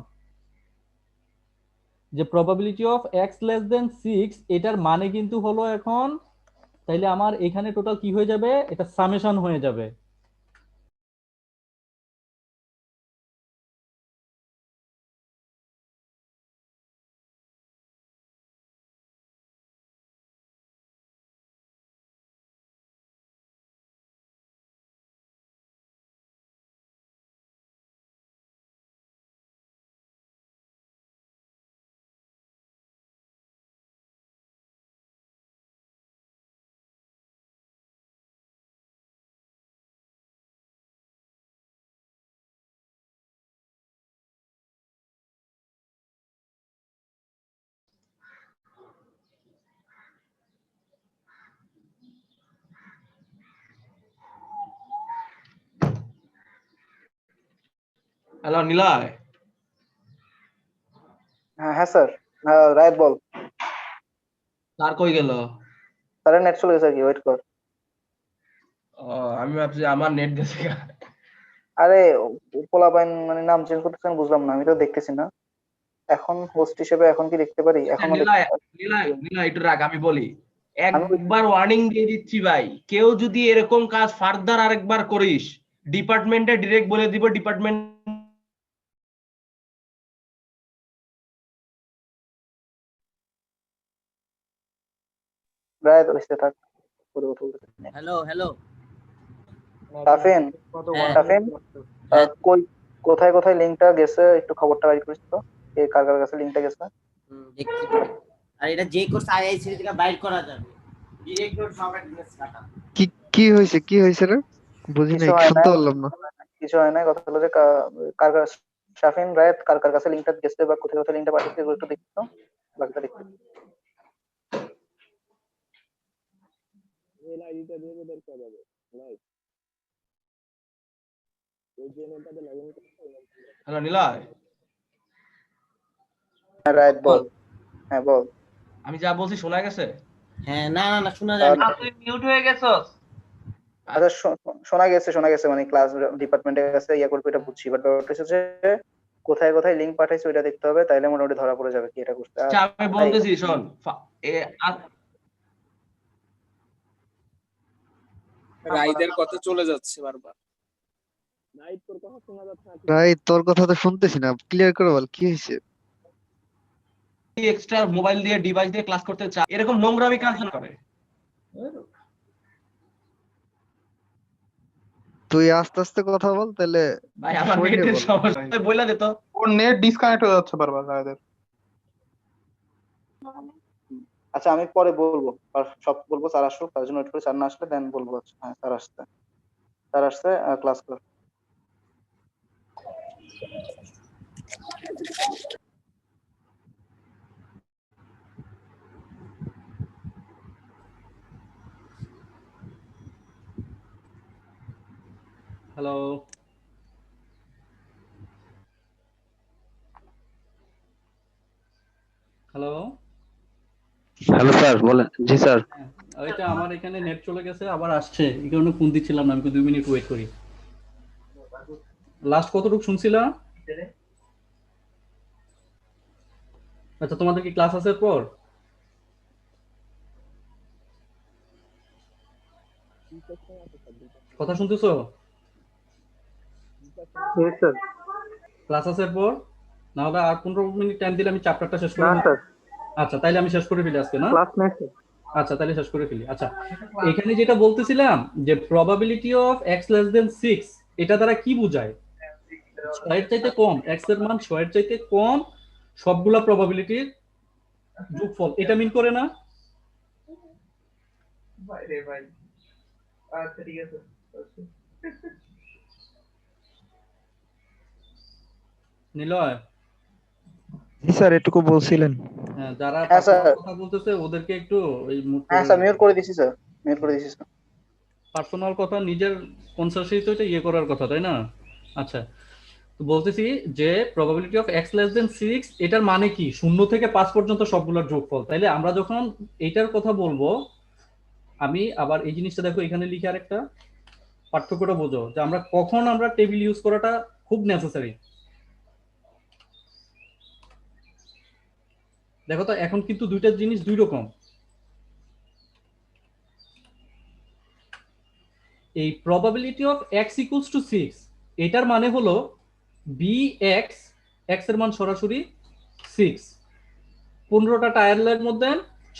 যে প্রবাবিলিটি অফ এক্স লেস দেন 6 এটার মানে কিন্তু হলো এখন, তাইলে আমার এখানে টোটাল কি হয়ে যাবে, এটা সামেশন হয়ে যাবে। হ্যালো নিলয়। হ্যাঁ স্যার। হ্যাঁ রাইট, বল। স্যার কই গেল? স্যারের নেট চলে গেছে, কি ওয়েট কর। ও, আমি ভাবছি আমার নেট গেছে গা। আরে পোলাপাইন মানে নাম চেঞ্জ করতেছেন বুঝলাম না, আমি তো দেখতেছি না। এখন হোস্ট হিসেবে এখন কি দেখতে পারি? আচ্ছা, এখনো দেখতে নিলয় পারি। নিলয় নিলয় একটু রাখ, আমি বলি। আমি একবার ওয়ার্নিং দিয়ে দিচ্ছি ভাই, কেউ যদি এরকম কাজ ফার্দার আরেকবার করিস, ডিপার্টমেন্টে ডিরেক্ট বলে দিব, ডিপার্টমেন্ট। রাইট হইছে, থাক, পরে কথা বলতেছি। Hello hello. তাফিন, হ্যাঁ। তাফিন, কই, কোথায় কোথায় লিংকটা গেছে একটু খবরটা বাইর করিস তো, কে কার কার কাছে লিংকটা গেছে। দেখছি। আর এটা যে কোর্স আইআইসি থেকে বাইর করা যাবে, ডিরেক্ট নোট সব অ্যাড্রেস কাটা। কি কি হয়েছে, কি হয়েছে রে? বুঝি কিছু নাই, হয় না, শুনতে পারলাম না। কিছু হয় না, কথা হলো যে কার কার, শাফিন রায়ত কার কার কাছে লিংকটা গেছে বা কোথায় কোথায় লিংকটা পাঠিয়েছে এগুলো একটু দেখতো, বাকিটা দেখতে। হ্যালো নিলয়, হ্যাঁ রায়ত বল। হ্যাঁ বল। আমি যা বলছি শোনা গেছে? হ্যাঁ, না না না, শোনা যায় না। তুই মিউট হয়ে গেছস। আচ্ছা শোনা গেছে, শোনা গেছে, মানে ক্লাস ডিপার্টমেন্টের কাছে ইয়া করবে এটা বুঝছি, বাট ব্যাপারটা হচ্ছে যে কোথায় কোথায় লিংক পাঠাইছে ওইটা দেখতে হবে, তাইলে মোটামুটি ধরা পড়ে যাবে কি এটা করতে। আর আচ্ছা আমি বলতেছি শোন, রাইদের কথা চলে যাচ্ছে বারবার। ভাই তোর কথা তো শুনতেছি না, ক্লিয়ার করে বল কি হয়েছে। এক্সট্রা মোবাইল দিয়ে ডিভাইস দিয়ে ক্লাস করতে চায়, এরকম নোংরামি কাজ করে। তুই আস্তে আস্তে কথা বল তাহলে, ভাই আমার সময় নিয়ে নেটের বল। সমস্যা, বইলা দিত। ওর নেট ডিসকানেক্ট হয়ে যাচ্ছে বারবার রাইদের। আচ্ছা আমি পরে বলবো, আর সব বলবো, স্যার আসুক, তার জন্য ওয়েট করে, স্যার না আসলে দেন বলবো। আচ্ছা হ্যাঁ স্যার আসছে, স্যার আসছে, ক্লাস কর। Hello, hello. হ্যালো স্যার, বলেন। জি স্যার। ওইটা আমার এখানে নেট চলে গেছে, আবার আসছে, এই কারণে ফোন দিচ্ছিলাম না, আমি 2 মিনিট ওয়েট করি। লাস্ট কতটুকু শুনছিলাম? আচ্ছা, তোমাদের কি ক্লাস আছে পর? কথা শুনতেছো? Yes, sir. ক্লাস আছে পর? না হলে আর 15 মিনিট টাইম দিলে আমি চ্যাপ্টারটা শেষ করে না, ফেলি। sir. আচ্ছা, তাইলে আমি শেষ করে ফেলি আজকে, না? Class next, sir. আচ্ছা, তাহলে শেষ করে ফেলি। আচ্ছা, এখানে যেটা বলতেছিলাম যে probability of x less than 6, এটা দ্বারা কি বোঝায়? 6 এর চাইতে কম, x এর মান 6 এর চাইতে কম সবগুলা প্রবাবিলিটির যোগফল, এটা মিন করে না? নিলয়, জি স্যার, এটুকু বলছিলেন। হ্যাঁ, যারা হ্যাঁ, স্যার। পার্সোনাল কথা বলতেছে ওদেরকে একটু ওই হ্যাঁ স্যার, মিউট করে দিছি স্যার, মিউট করে দিছি স্যার। পার্সোনাল কথা নিজের কনসাসিতে এটা ইয়ে করার কথা, তাই না? আচ্ছা, তো বলতেছি যে probability of x less than 6, এটার মানে কি? 0 থেকে 5 পর্যন্ত সবগুলোর যোগফল। তাইলে আমরা যখন এইটার কথা বলবো, আমি আবার এই জিনিসটা দেখো এখানে লিখে আরেকটা পার্থক্যটা বোঝো যে আমরা কখন আমরা টেবিল ইউজ করাটা খুব নেসেসারি। দেখো তো, এখন কিন্তু দুইটা জিনিস দুই রকম। এই probability of x equals two 6, এটার মানে হলো bx, x এর মান সরাসরি 6, 15টা ট্রায়ালের মধ্যে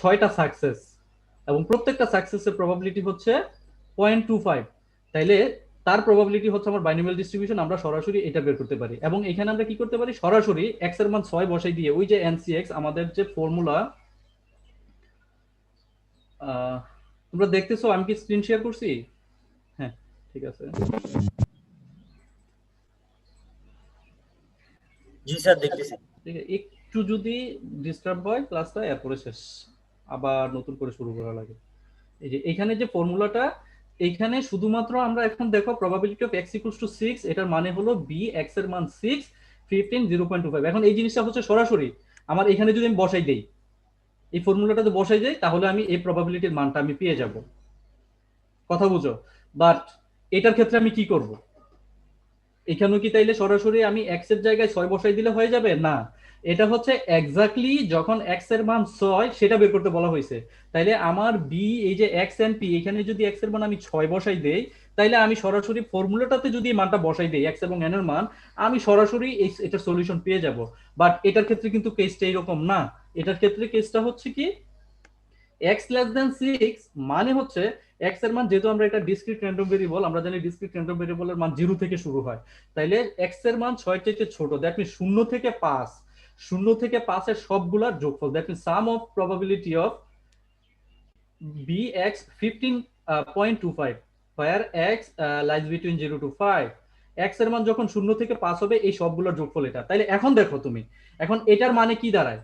6টা সাকসেস, এবং প্রত্যেকটা সাকসেসের প্রবাবিলিটি হচ্ছে 0.25। তাইলে তার প্রবাবিলিটি হচ্ছে আমার বাইনোমিয়াল ডিস্ট্রিবিউশন, আমরা সরাসরি এটা বের করতে পারি। এবং এখানে আমরা কি করতে পারি? সরাসরি x এর মান 6 বসাই দিয়ে ওই যে NCX আমাদের যে ফর্মুলা, তোমরা দেখতেছো আমি কি স্ক্রিন শেয়ার করছি? হ্যাঁ, ঠিক আছে। জি স্যার, দেখতেছি। ঠিক আছে, একটু যদি ডিস্টার্ব হয় ক্লাসটা, এরপরে শেষ, আবার নতুন করে শুরু করা লাগে। এই যে এখানে যে ফর্মুলাটা, এইখানে শুধুমাত্র আমরা এখন দেখো probability of x equals two 6, এটার মানে হলো b, x এর মান 6, 15, 0.25। এখন এই জিনিসটা হচ্ছে সরাসরি আমার এখানে যদি আমি বসাই দেই, এই ফর্মুলাটাতে বসাই দেই, তাহলে আমি এই প্রবাবিলিটির মানটা আমি পেয়ে যাব। কথা বুঝো? বাট এটার ক্ষেত্রে আমি কি করব? এখানেও কি তাইলে সরাসরি আমি x এর জায়গায় 6 বসাই দিলে হয়ে যাবে? না, এটা হচ্ছে এক্স্যাক্টলি যখন x এর মান 6 সেটা বের করতে বলা হয়েছে। তাইলে আমার b, এই যে x এন্ড p, এখানে যদি x এর মান আমি 6 বসাই দেই, তাইলে আমি সরাসরি ফর্মুলাটাতে যদি এই মানটা বসাই দেই x এবং n এর মান, আমি সরাসরি এটার সলিউশন পেয়ে যাব। বাট এটার ক্ষেত্রে কিন্তু কেসটা এরকম না। এটার ক্ষেত্রে কেসটা হচ্ছে কি, x লেস দেন 6 মানে হচ্ছে x এর মান, যেহেতু আমরা এটা ডিসক্রিট র্যান্ডম ভেরিয়েবল, আমরা জানি ডিসক্রিট র্যান্ডম ভেরিয়েবলের মান 0 থেকে শুরু হয়, তাইলে x এর মান 6 এর চাইতে ছোট, দ্যাট মিন্স 0 থেকে 5, 0 থেকে 5 এর সবগুলার যোগফল, that means some of probability of bx 15.25 where x lies between 0 to 5। x এর মান যখন 0 থেকে 5 হবে, এই সবগুলোর যোগফল এটা। তাইলে এখন দেখো তুমি, এখন এটার মানে কি দাঁড়ায়?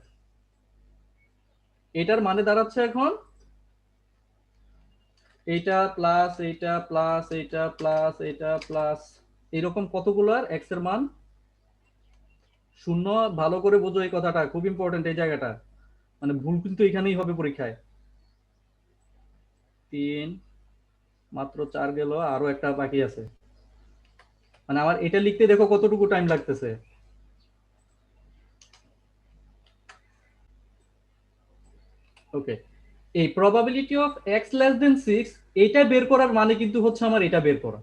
এটার মানে দাঁড়াচ্ছে এখন এইটা প্লাস এইটা প্লাস এইটা প্লাস এইটা প্লাস, এরকম কতগুলোর x এর মান 0। ভালো করে বোঝো এই কথাটা, খুব ইম্পর্টেন্ট এই জায়গাটা, মানে ভুল কিন্তু এখানেই হবে পরীক্ষায়। 3, মাত্র 4 গেল, আরো একটা বাকি আছে। মানে আমার এটা লিখতে দেখো কতটুকু টাইম লাগতেছে। ওকে, এই probability of x less than 6, এটা বের করার মানে কিন্তু হচ্ছে আমার এটা বের করা,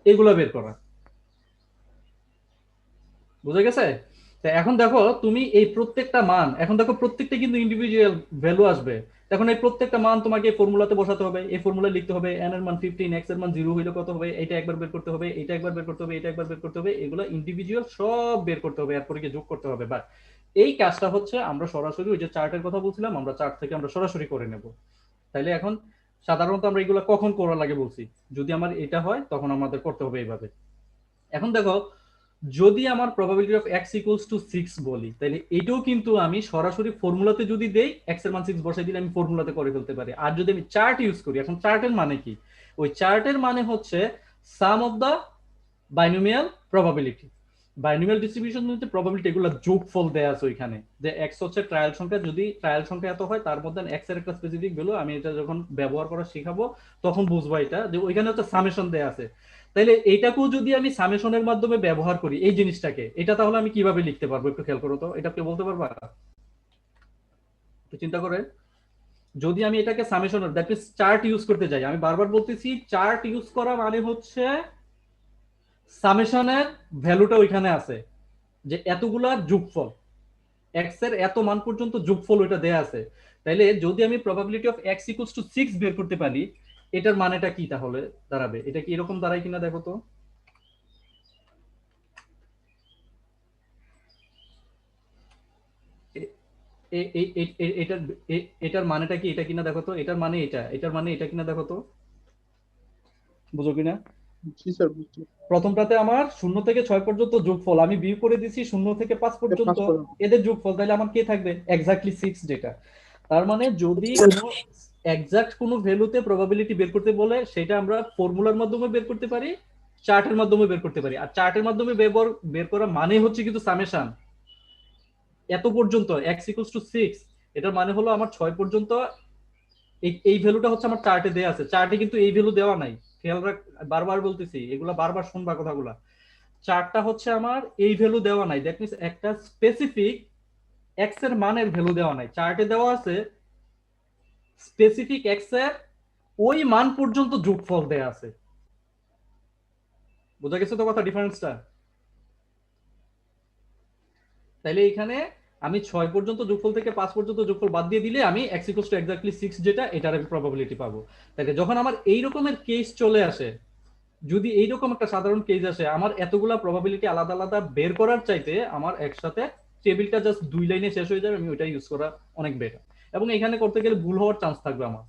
এগুলো বের করা। বুঝে গেছে? তো এখন দেখো তুমি এই প্রত্যেকটা মান, এখন দেখো প্রত্যেকটা কিন্তু ইন্ডিভিজুয়াল ভ্যালু আসবে। এখন এই প্রত্যেকটা মান তোমাকে ফর্মুলাতে বসাতে হবে, এই ফর্মুলা লিখতে হবে, n এর মান 15, x এর মান 0 হইলে কত হবে, এটা একবার বের করতে হবে, এটা একবার বের করতে হবে, এটা একবার বের করতে হবে, এগুলো ইন্ডিভিজুয়াল সব বের করতে হবে, এরপরে কি যোগ করতে হবে। বাট এই কাজটা হচ্ছে আমরা সরাসরি ওই যে চার্টের কথা বলছিলাম, আমরা চার্ট থেকে আমরা সরাসরি করে নেব। তাইলে এখন সাধারণত আমরা এগুলো কখন করা লাগে বলছি, যদি আমার এটা হয় তখন আমাদের করতে হবে এইভাবে। এখন দেখো, যদি আমার probability of x equals two 6 বলি, তাহলে এটাও কিন্তু আমি সরাসরি ফর্মুলাতে যদি দেই, x এর মান 6 বসাই দিলে আমি ফর্মুলাতে করে ফেলতে পারি। আর যদি আমি চার্ট ইউজ করি, এখন চার্টের মানে কি? ওই চার্টের মানে হচ্ছে sum of the binomial probability. Binomial distribution মধ্যে প্রবাবিলিটি এগুলো যোগফল দেয়া আছে ওইখানে, যে এক্স হচ্ছে ট্রায়াল সংখ্যা, যদি ট্রায়াল সংখ্যা এত হয় তার মধ্যে এক্স এর একটা স্পেসিফিক ভ্যালু, আমি এটা যখন ব্যবহার করা শেখাবো তখন বুঝবো এটা, যে ওইখানে হচ্ছে সামেশন দেয়া আছে। তাইলে এইটাকেও যদি আমি সামেশনের মাধ্যমে ব্যবহার করি এই জিনিসটাকে, এটা তাহলে আমি কিভাবে লিখতে পারবো একটু খেয়াল করো তো, এটা কেউ বলতে পারবা? একটু চিন্তা করে, যদি আমি এটাকে সামেশনের দ্যাট মিন্স চার্ট ইউজ করতে যাই, আমি বারবার বলতেছি চার্ট ইউজ করা মানে হচ্ছে সামেশনের ভ্যালুটা ওইখানে আছে, যে এতগুলা যোগফল এক্স এর এত মান পর্যন্ত যোগফল ওইটা দেয়া আছে। তাইলে যদি আমি probability of x equals two 6 বের করতে পারি, এটার মানেটা কি তাহলে দাঁড়াবে? এটা কি এরকম দাঁড়ায় কিনা দেখো তো। এটার মানেটা কি এটা কিনা দেখো তো, এটার মানে এটা, এটার মানে এটা কিনা দেখো তো, বুঝো কিনা? জি স্যার, বুঝছি। প্রথমটাতে আমার 0 থেকে 6 পর্যন্ত যোগফল, আমি বিয়োগ করে দিছি 0 থেকে 5 পর্যন্ত এদের যোগফল, তাহলে আমার কে থাকবে? এক্স্যাক্টলি 6 যেটা। তার মানে যদি এক্সাক্ট কোনো ভ্যালুতে প্রবাবিলিটি বের করতে বলে, সেটা আমরা ফর্মুলার মাধ্যমে বের করতে পারি, চার্টের মাধ্যমে বের করতে পারি। আর চার্টের মাধ্যমে বের করা মানে হচ্ছে কিন্তু সামেশন এত পর্যন্ত x ইকুয়ালস টু 6, এটার মানে হলো আমার 6 পর্যন্ত এই ভ্যালুটা হচ্ছে আমার চার্টে দেয়া আছে। চার্টে কিন্তু এই ভ্যালু দেওয়া নাই, খেয়াল রাখ, বারবার বলতেছি, এগুলা বারবার শুনবা কথাগুলা। চার্টটা হচ্ছে আমার এই ভ্যালু দেওয়া নাই, দ্যাট মিন্স একটা স্পেসিফিক x এর মানের ভ্যালু দেওয়া নাই। চার্টে দেওয়া আছে স্পেসিফিক x এর ওই মান পর্যন্ত যোগফল দেয়া আছে। বোঝা গেছে তো কথা, ডিফারেন্সটা? তাইলে এখানে আমি 6 পর্যন্ত যোগফল থেকে 5 পর্যন্ত যোগফল বাদ দিয়ে দিলে আমি x ইকুয়ালস টু এক্স্যাক্টলি 6 যেটা, এটার আমি প্রবাবিলিটি পাবো। তাহলে যখন আমার এই রকমের কেস চলে আসে, যদি এইরকম একটা সাধারণ কেস আসে, আমার এতগুলা প্রবাবিলিটি আলাদা আলাদা বের করার চাইতে আমার একসাথে টেবিলটা জাস্ট 2 লাইনে শেষ হয়ে যাবে, আমি ওইটা ইউজ করা অনেক বেটার। এবং এখানে করতে গেলে ভুল হওয়ার চান্স থাকবে, আমার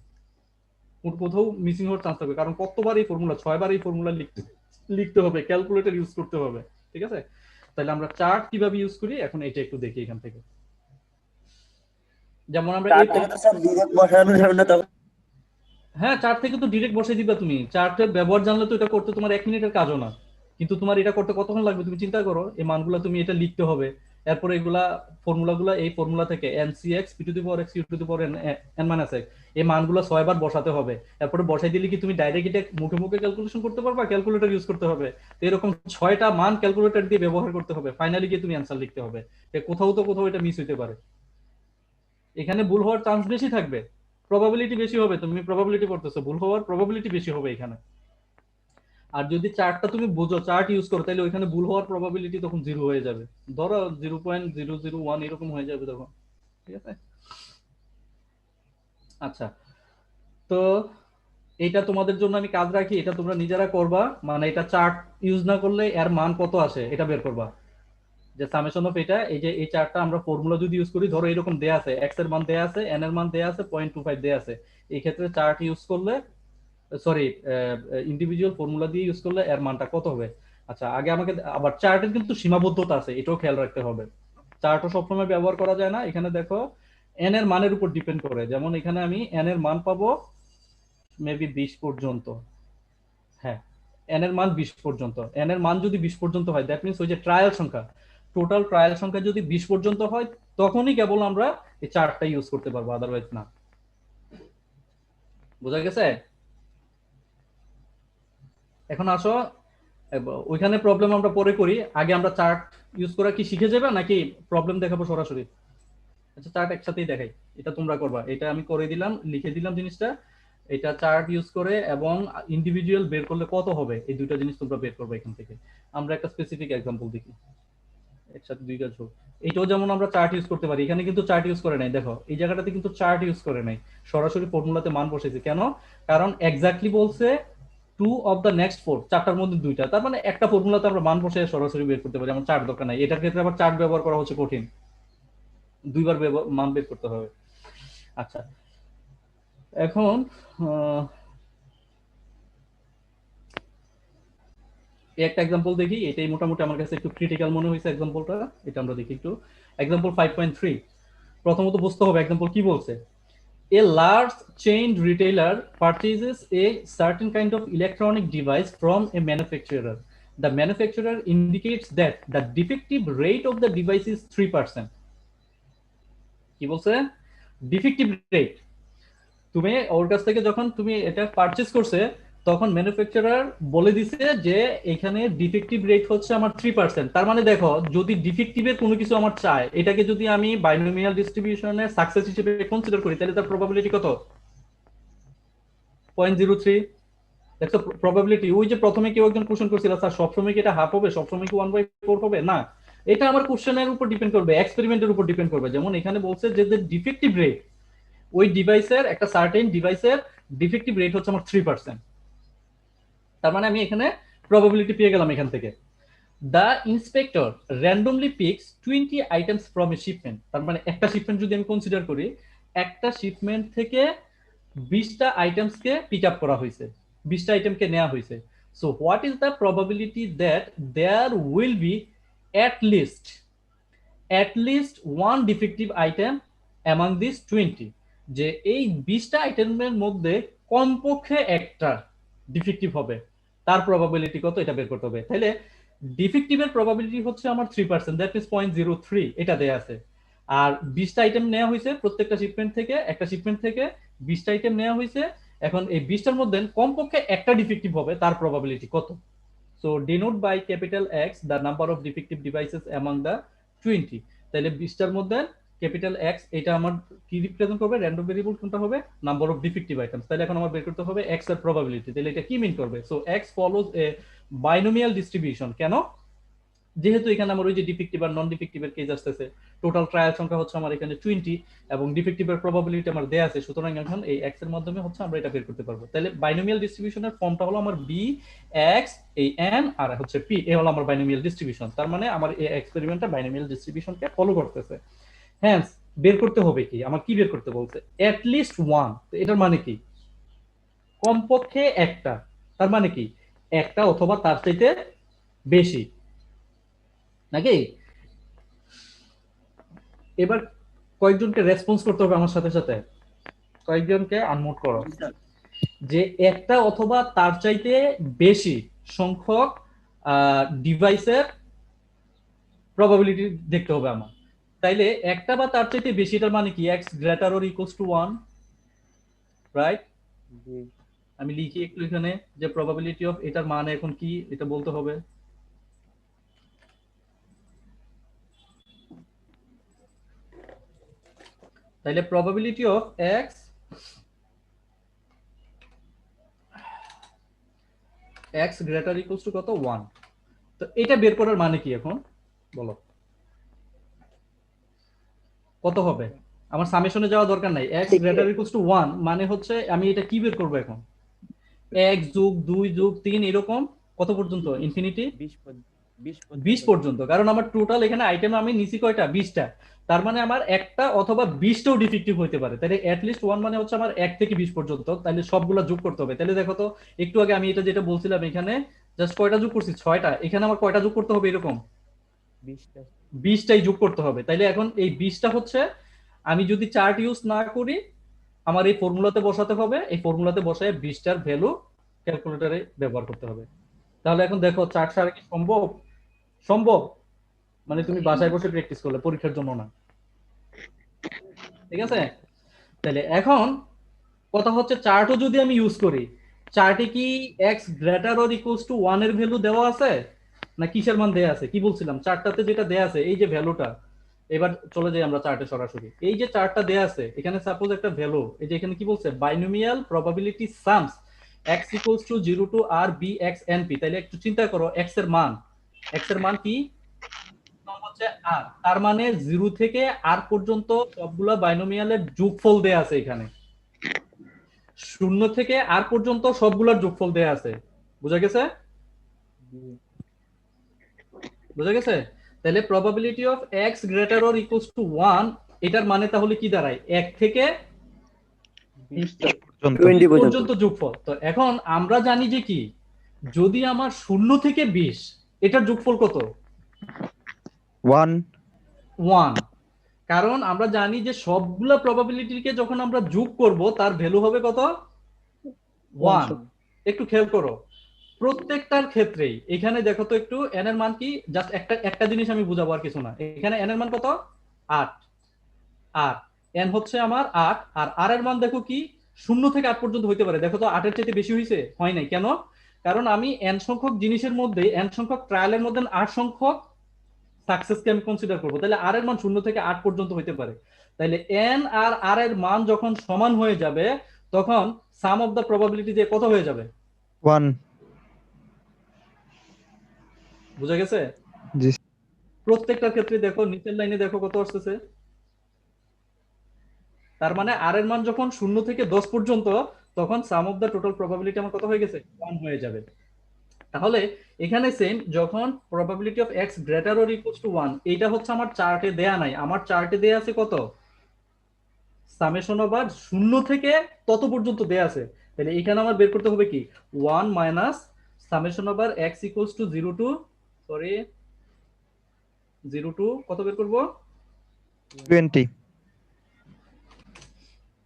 কোথাও মিসিং হওয়ার চান্স থাকবে, কারণ কতবার এই ফর্মুলা 6 বার এই ফর্মুলা লিখতে হবে, ক্যালকুলেটর ইউজ করতে হবে, ঠিক আছে? তাহলে আমরা চার্ট কিভাবে ইউজ করি এখন এটা একটু দেখি এখান থেকে। যেমন আমরা হ্যাঁ, চার্ট থেকে তো ডিরেক্ট বসে দিবা তুমি, চার্টের ব্যবহার জানলে তো এটা করতে তোমার 1 মিনিটের কাজও না, কিন্তু তোমার এটা করতে কতক্ষণ লাগবে তুমি চিন্তা করো। এই মানগুলো তুমি এটা লিখতে হবে, এরপরে এগুলা ফর্মুলাগুলো, এই ফর্মুলা থেকে ncx p two the power x u two the power n minus x, এই মানগুলো 6 বার বসাতে হবে। এরপরে বসাই দিলে কি তুমি ডাইরেক্ট এটা মুখে মুখে ক্যালকুলেশন করতে পারবা? ক্যালকুলেটর ইউজ করতে হবে। তো এরকম 6টা মান ক্যালকুলেটর দিয়ে ব্যবহার করতে হবে, ফাইনালি গিয়ে তুমি অ্যান্সার লিখতে হবে। কোথাও তো কোথাও এটা মিস হইতে পারে, এখানে ভুল হওয়ার চান্স বেশি থাকবে, প্রবাবিলিটি বেশি হবে, তুমি প্রবাবিলিটি করতেছো, ভুল হওয়ার প্রবাবিলিটি বেশি হবে এখানে। আর যদি চার্টটা তুমি বুঝো, চার্ট ইউজ করো, তাহলে ওইখানে ভুল হওয়ার প্রবাবিলিটি তখন 0 হয়ে যাবে, ধরো 0.001 এরকম হয়ে যাবে তখন, ঠিক আছে? আচ্ছা, তো এটা তোমাদের জন্য আমি কাজ রাখি, এটা তোমরা নিজেরা করবা, মানে এটা চার্ট ইউজ না করলে এর মান কত আসে এটা বের করবা, যে সামেশন অফ এটা, এই যে এই চার্টটা আমরা ফর্মুলা যদি ইউজ করি, ধরো এরকম দেয়া আছে, x এর মান দেয়া আছে, n এর মান দেয়া আছে, 0.25 দেয়া আছে, এই ক্ষেত্রে চার্ট ইউজ করলে, সরি ইন্ডিভিজুয়াল ফর্মুলা দিয়ে ইউজ করলে এর মানটা কত হবে। আচ্ছা, আগে আমাকে আবার চার্টের কিন্তু সীমাবদ্ধতা আছে, এটাও খেয়াল রাখতে হবে, চার্টও সবসময় ব্যবহার করা যায় না। এখানে দেখো n এর মানের উপর ডিপেন্ড করে, যেমন এখানে আমি n এর মান পাবো মেবি 20 পর্যন্ত, হ্যাঁ n এর মান 20 পর্যন্ত, n এর মান যদি 20 পর্যন্ত হয়, দ্যাট মিন্স ওই যে ট্রায়াল সংখ্যা, টোটাল ট্রায়াল সংখ্যা যদি 20 পর্যন্ত হয়, তখনই কেবল আমরা এই চার্টটা ইউজ করতে পারবো, আদারওয়াইজ না। বোঝা গেছে? এখন আসো, ওইখানে প্রবলেম আমরা পরে করি, আগে আমরা চার্ট ইউজ করা কি শিখে যাবে নাকি প্রবলেম দেখাবো সরাসরি? আচ্ছা, চার্ট একসাথেই দেখাই, এটা তোমরা করবা, এটা আমি করে দিলাম, লিখে দিলাম জিনিসটা, এটা চার্ট ইউজ করে এবং ইন্ডিভিজুয়াল বের করলে কত হবে, এই দুইটা জিনিস তোমরা বের করবে এখান থেকে। আমরা একটা স্পেসিফিক এক্সাম্পল দেখি, একসাথে দুই কাজ হোক। এইটাও যেমন আমরা চার্ট ইউজ করতে পারি, এখানে কিন্তু চার্ট ইউজ করে নাই, দেখো এই জায়গাটাতে কিন্তু চার্ট ইউজ করে নাই, সরাসরি ফর্মুলাতে মান বসেছে। কেন? কারণ এক্স্যাক্টলি বলছে 2 অফ দ্য নেক্সট 4, চারটার মধ্যে দুইটা, তার মানে একটা ফর্মুলাতে আমরা মান বসে সরাসরি বের করতে পারি, আমার চার্ট দরকার নাই। এটার ক্ষেত্রে আবার চার্ট ব্যবহার করা হচ্ছে কঠিন, দুইবার মান বের করতে হবে। আচ্ছা, এখন একটা এক্সাম্পল দেখি, এটাই মোটামুটি আমার কাছে একটু ক্রিটিক্যাল মনে হয়েছে এক্সাম্পলটা, এটা আমরা দেখি একটু। এক্সাম্পল 5.3, প্রথমত বুঝতে হবে এক্সাম্পল কি বলছে। A large chain retailer purchases a certain kind of electronic device from a manufacturer. The manufacturer indicates that the defective rate of the device is 3%. কি বলছে? Defective rate. তুমি ওর কাছ থেকে যখন তুমি এটা পারচেজ করছে তখন ম্যানুফ্যাকচারার বলে দিছে যে এখানে ডিফেক্টিভ রেট হচ্ছে আমার 3%। তার মানে দেখো যদি ডিফেক্টিভের কোনো কিছু আমার চাই, এটাকে যদি আমি বাইনোমিয়াল ডিস্ট্রিবিউশনের সাকসেস হিসেবে কনসিডার করি, তাহলে তার প্রবাবিলিটি কত? 0.03। দেখো প্রবাবিলিটি। ওই যে প্রথমে কেউ একজন কোশ্চেন করছিল, স্যার সবসময় কি এটা হাফ হবে, সবসময় কি 1/4 হবে? না, এটা আমার কোশ্চেনের উপর ডিপেন্ড করবে, এক্সপেরিমেন্টের উপর ডিপেন্ড করবে। যেমন এখানে বলছে যে ডিফেক্টিভ রেট, ওই ডিভাইসের একটা সার্টেন ডিভাইসের ডিফেক্টিভ রেট হচ্ছে আমার 3%। তার মানে আমি এখানে প্রবাবিলিটি পেয়ে গেলাম এখান থেকে। The inspector randomly picks 20 items from a shipment. তার মানে একটা শিপমেন্ট যদি আমি কনসিডার করি, একটা শিপমেন্ট থেকে 20টা আইটেমসকে পিক আপ করা হয়েছে, 20টা আইটেমকে নেওয়া হয়েছে। So what is the probability that there will be at least one defective item among these 20? যে এই 20টা আইটেমের মধ্যে কমপক্ষে একটা ডিফেক্টিভ হবে, তার প্রবাবিলিটি কত এটা বের করতে হবে। তাহলে ডিফেক্টিভের প্রবাবিলিটি হচ্ছে আমার 3%, দ্যাট মিন্স 0.03, এটা দেয়া আছে। আর 20টা আইটেম নেওয়া হয়েছে প্রত্যেকটা শিপমেন্ট থেকে, একটা শিপমেন্ট থেকে 20টা আইটেম নেওয়া হয়েছে। এখন এই 20টার মধ্যে কমপক্ষে একটা ডিফেক্টিভ হবে, তার প্রবাবিলিটি কত? So denote by capital X the number of defective devices among the 20. তাহলে 20টার মধ্যে ক্যাপিটাল এক্স এটা আমার কি রিপ্রেজেন্ট করবে? র্যান্ডম ভেরিয়েবল কোনটা হবে? Number of defective items. তাহলে এখন আমার বের করতে হবে x এর প্রবাবিলিটি। তাহলে এটা কি মিন করবে? সো x ফলোজ এ বাইনোমিয়াল ডিস্ট্রিবিউশন। কেন? যেহেতু এখানে আমার ওই যে ডিফেক্টিভ আর নন ডিফেক্টিভের কেস আসতেছে, টোটাল ট্রায়াল সংখ্যা হচ্ছে আমার এখানে 20 এবং ডিফেক্টিভের প্রবাবিলিটি আমার দেয়া আছে, সুতরাং এখন এই x এর মাধ্যমে হচ্ছে আমরা এটা বের করতে পারবো। তাহলে বাইনোমিয়াল ডিস্ট্রিবিউশনের ফর্মটা হলো আমার b x এই n আর হচ্ছে p, এই হলো আমার বাইনোমিয়াল ডিস্ট্রিবিউশন। তার মানে আমার এই এক্সপেরিমেন্টটা বাইনোমিয়াল ডিস্ট্রিবিউশনকে ফলো করতেছে। হ্যান্স বের করতে হবে কি? আমার কি বের করতে বলছে? at least one। তো এটার মানে কি? কমপক্ষে একটা। তার মানে কি? একটা অথবা তার চাইতে বেশি, নাকি? এবার কয়েকজনকে রেসপন্স করতে হবে আমার সাথে সাথে, কয়েকজনকে আনমিউট করো। যে একটা অথবা তার চাইতে বেশি সংখ্যক ডিভাইসের প্রবাবিলিটি দেখতে হবে আমার। তাইলে একটা বা তার চাইতে বেশি, এটার মানে কি? x greater or equals to 1, right? আমি লিখি একটু এখানে যে প্রবাবিলিটি অফ এটার মান এখন কি এটা বলতে হবে। তাহলে probability of x greater equals to কত? 1। তো এটা বের করার মানে কি এখন বলো? কত হবে? আমার সামেশনে যাওয়া দরকার নাই, x গ্রেটার ইকুয়ালস টু 1 মানে হচ্ছে আমি এটা কি বের করব এখন? 1 যোগ 2 যোগ 3 এরকম কত পর্যন্ত? ইনফিনিটি 20 পর্যন্ত। কারণ আমার টোটাল এখানে আইটেম আমি নিছি কয়টা? 20টা। তার মানে আমার একটা অথবা 20টাও ডিফেক্টিভ হতে পারে। তাহলে এট লিস্ট 1 মানে হচ্ছে আমার 1 থেকে 20 পর্যন্ত। তাহলে সবগুলা যোগ করতে হবে। তাহলে দেখো তো একটু আগে আমি এটা যেটা বলছিলাম, এখানে জাস্ট কয়টা যোগ করছি? 6টা। এখানে আমার কয়টা যোগ করতে হবে? এরকম 20টাই যোগ করতে হবে। তাইলে এখন এই 20টা হচ্ছে আমি যদি চার্ট ইউজ না করি আমার এই ফর্মুলাতে বসাতে হবে, এই ফর্মুলাতে বসায় 20টার ভ্যালু ক্যালকুলেটরে ব্যবহার করতে হবে। তাহলে এখন দেখো চার্ট ছাড়া কি সম্ভব? সম্ভব মানে তুমি বাসায় বসে প্র্যাকটিস করলে, পরীক্ষার জন্য না, ঠিক আছে? তাহলে এখন কথা হচ্ছে চার্টও যদি আমি ইউজ করি, চার্টে কি x greater or equals to 1 এর ভ্যালু দেওয়া আছে না কিসের মান দেয়া আছে? কি বলছিলাম চার্টটাতে যেটা দেয়া আছে এই যে ভ্যালুটা। এবার চলে যাই আমরা চার্টে সরাসরি। এই যে চার্টটা দেয়া আছে এখানে সাপোজ একটা ভ্যালু, এই যে এখানে কি বলছে? Binomial probability sums x equals to 0 to r b x n p। তাহলে একটু চিন্তা করো x এর মান কি হচ্ছে r, তার মানে 0 থেকে r পর্যন্ত সবগুলা বাইনোমিয়ালের যোগফল দেয়া আছে এখানে। 0 থেকে r পর্যন্ত সবগুলোর যোগফল দেয়া আছে। বুঝা গেছে? বুঝা গেছে? তাহলে probability of x greater or equals to 1 এটার মানে তাহলে কি দাঁড়ায়? 1 থেকে 20 পর্যন্ত যোগফল। তো এখন আমরা জানি যে কি, যদি আমার 0 থেকে 20 এটার যোগফল কত? 1। কারণ আমরা জানি যে সবগুলা প্রবাবিলিটিকে যখন আমরা যোগ করব তার ভ্যালু হবে কত? 1। একটু খেয়াল করো, প্রত্যেকটার ক্ষেত্রেই এখানে দেখো তো একটু n এর মান কি, জাস্ট একটা জিনিস আমি বুঝাবো আর কিছু না। এখানে n এর মান কত? 8। আর n হচ্ছে আমার 8, আর r এর মান দেখো কি 0 থেকে 8 পর্যন্ত হইতে পারে। দেখো তো 8 এর চাইতে বেশি হইছে? হয় নাই। কেন? কারণ আমি n সংখ্যক জিনিসের মধ্যে, n সংখ্যক ট্রায়ালের মধ্যে 8 সংখ্যক সাকসেসকে আমি কনসিডার করব, তাহলে r এর মান 0 থেকে 8 পর্যন্ত হইতে পারে। তাহলে n আর r এর মান যখন সমান হয়ে যাবে তখন সাম অফ দ্য প্রবাবিলিটি যে কত হয়ে যাবে? 1। বুঝা গেছে? জি। প্রত্যেকটার ক্ষেত্রে দেখো নিচের লাইনে দেখো কত আসতেছে। তার মানে r এর মান যখন 0 থেকে 10 পর্যন্ত তখন সাম অফ দ্য টোটাল প্রবাবিলিটি আমার কত হয়ে গেছে? 1 হয়ে যাবে। তাহলে এখানে সেম, যখন probability of x greater or equals to 1, এটা হচ্ছে আমার চার্টে দেয়া নাই, আমার চার্টে দেয়া আছে কত? সামেশন অফ r 0 থেকে তত পর্যন্ত দেয়া আছে। তাহলে এখানে আমার বের করতে হবে কি 1 minus summation of r x equals to 0 to কত বের করব?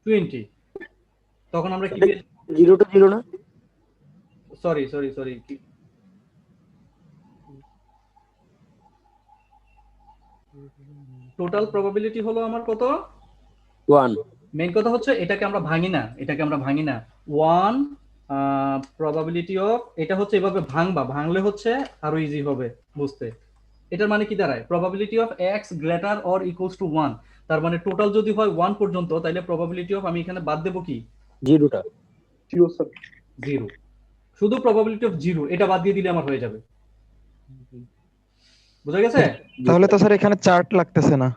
20। তখন আমরা কি 0 to 0 না? সরি টোটাল প্রবাবিলিটি হলো আমার কত? 1। মেইন কথা হচ্ছে এটাকে আমরা ভাঙি না, 1 প্রবাবিলিটি অফ, এটা হচ্ছে এভাবে ভাঙলে হচ্ছে আরো ইজি হবে বুঝতে। এটার মানে কি দাঁড়ায়? Probability of x greater or equals to 1, তার মানে টোটাল যদি হয় 1 পর্যন্ত, তাহলে প্রবাবিলিটি অফ আমি এখানে বাদ দেব কি? 0টা। 0। শুধু প্রবাবিলিটি অফ 0 এটা বাদ দিয়ে দিলে আমার হয়ে যাবে। বুঝা গেছে? তাহলে তো স্যার এখানে চার্ট লাগতেছে না।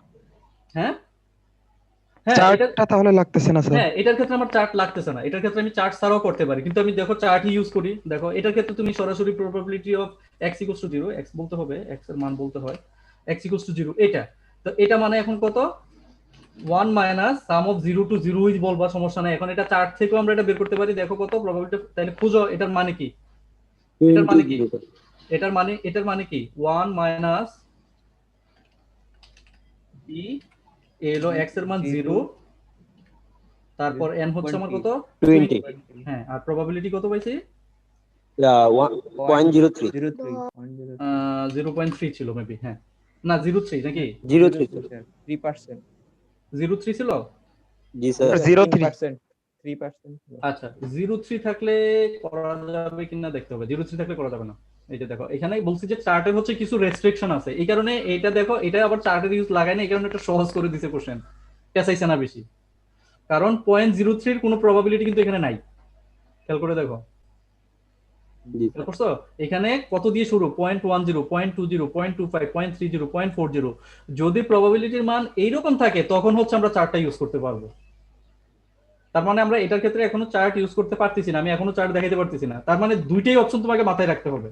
হ্যাঁ, চার্টটা তাহলে লাগতেছে না স্যার। হ্যাঁ, এটার ক্ষেত্রে আমার চার্ট লাগতেছে না, এটার ক্ষেত্রে আমি চার্ট ছাড়াও করতে পারি, কিন্তু আমি দেখো চার্টই ইউজ করি। দেখো এটার ক্ষেত্রে তুমি সরাসরি probability of x equals to 0, x বলতে হবে, x এর মান বলতে হয়, x ইকুয়ালস টু 0 এটা। তো এটা মানে এখন কত? 1 minus sum of 0 to 0 is বলবা, সমস্যা নাই। এখন এটা চার্ট থেকেও আমরা এটা বের করতে পারি। দেখো কত প্রবাবিলিটি, তাহলে খুঁজো এটার মানে কি? এটার মানে কি 1 মাইনাস b এলো x এর মান 0, তারপর n হচ্ছে আমার কত? 20। হ্যাঁ, আর প্রবাবিলিটি কত পাইছি? 0.03। 0.3 ছিল মেবি। হ্যাঁ, না 0.3 নাকি? 0.3 3%। 0.3 ছিল? জি স্যার। 3%। আচ্ছা, 0.3 থাকলে করা যাবে কিনা দেখতে হবে। 0.3 থাকলে করা যাবে না। এই যে দেখো এখানে বলছি যে চার্টের হচ্ছে কিছু রেস্ট্রিকশন আছে, এই কারণে এটা দেখো, এটা আবার চার্টের ইউজ লাগায় না, এই কারণে এটা সহজ করে দিছে কোশ্চেন, পেঁচাইছে না বেশি। কারণ 0.03 এর কোনো প্রবাবিলিটি কিন্তু এখানে নাই। খেয়াল করে দেখো, খেয়াল করছো? এখানে কত দিয়ে শুরু? 0.10, 0.20, 0.25, 0.30, 0.40। যদি প্রবাবিলিটির মান এইরকম থাকে তখন হচ্ছে আমরা চার্টটা ইউজ করতে পারবো। তার মানে আমরা এটার ক্ষেত্রে এখনো চার্ট ইউজ করতে পারতেছি না, আমি এখনো চার্ট দেখাইতে পারতেছি না। তার মানে দুইটাই অপশন তোমাকে মাথায় রাখতে হবে।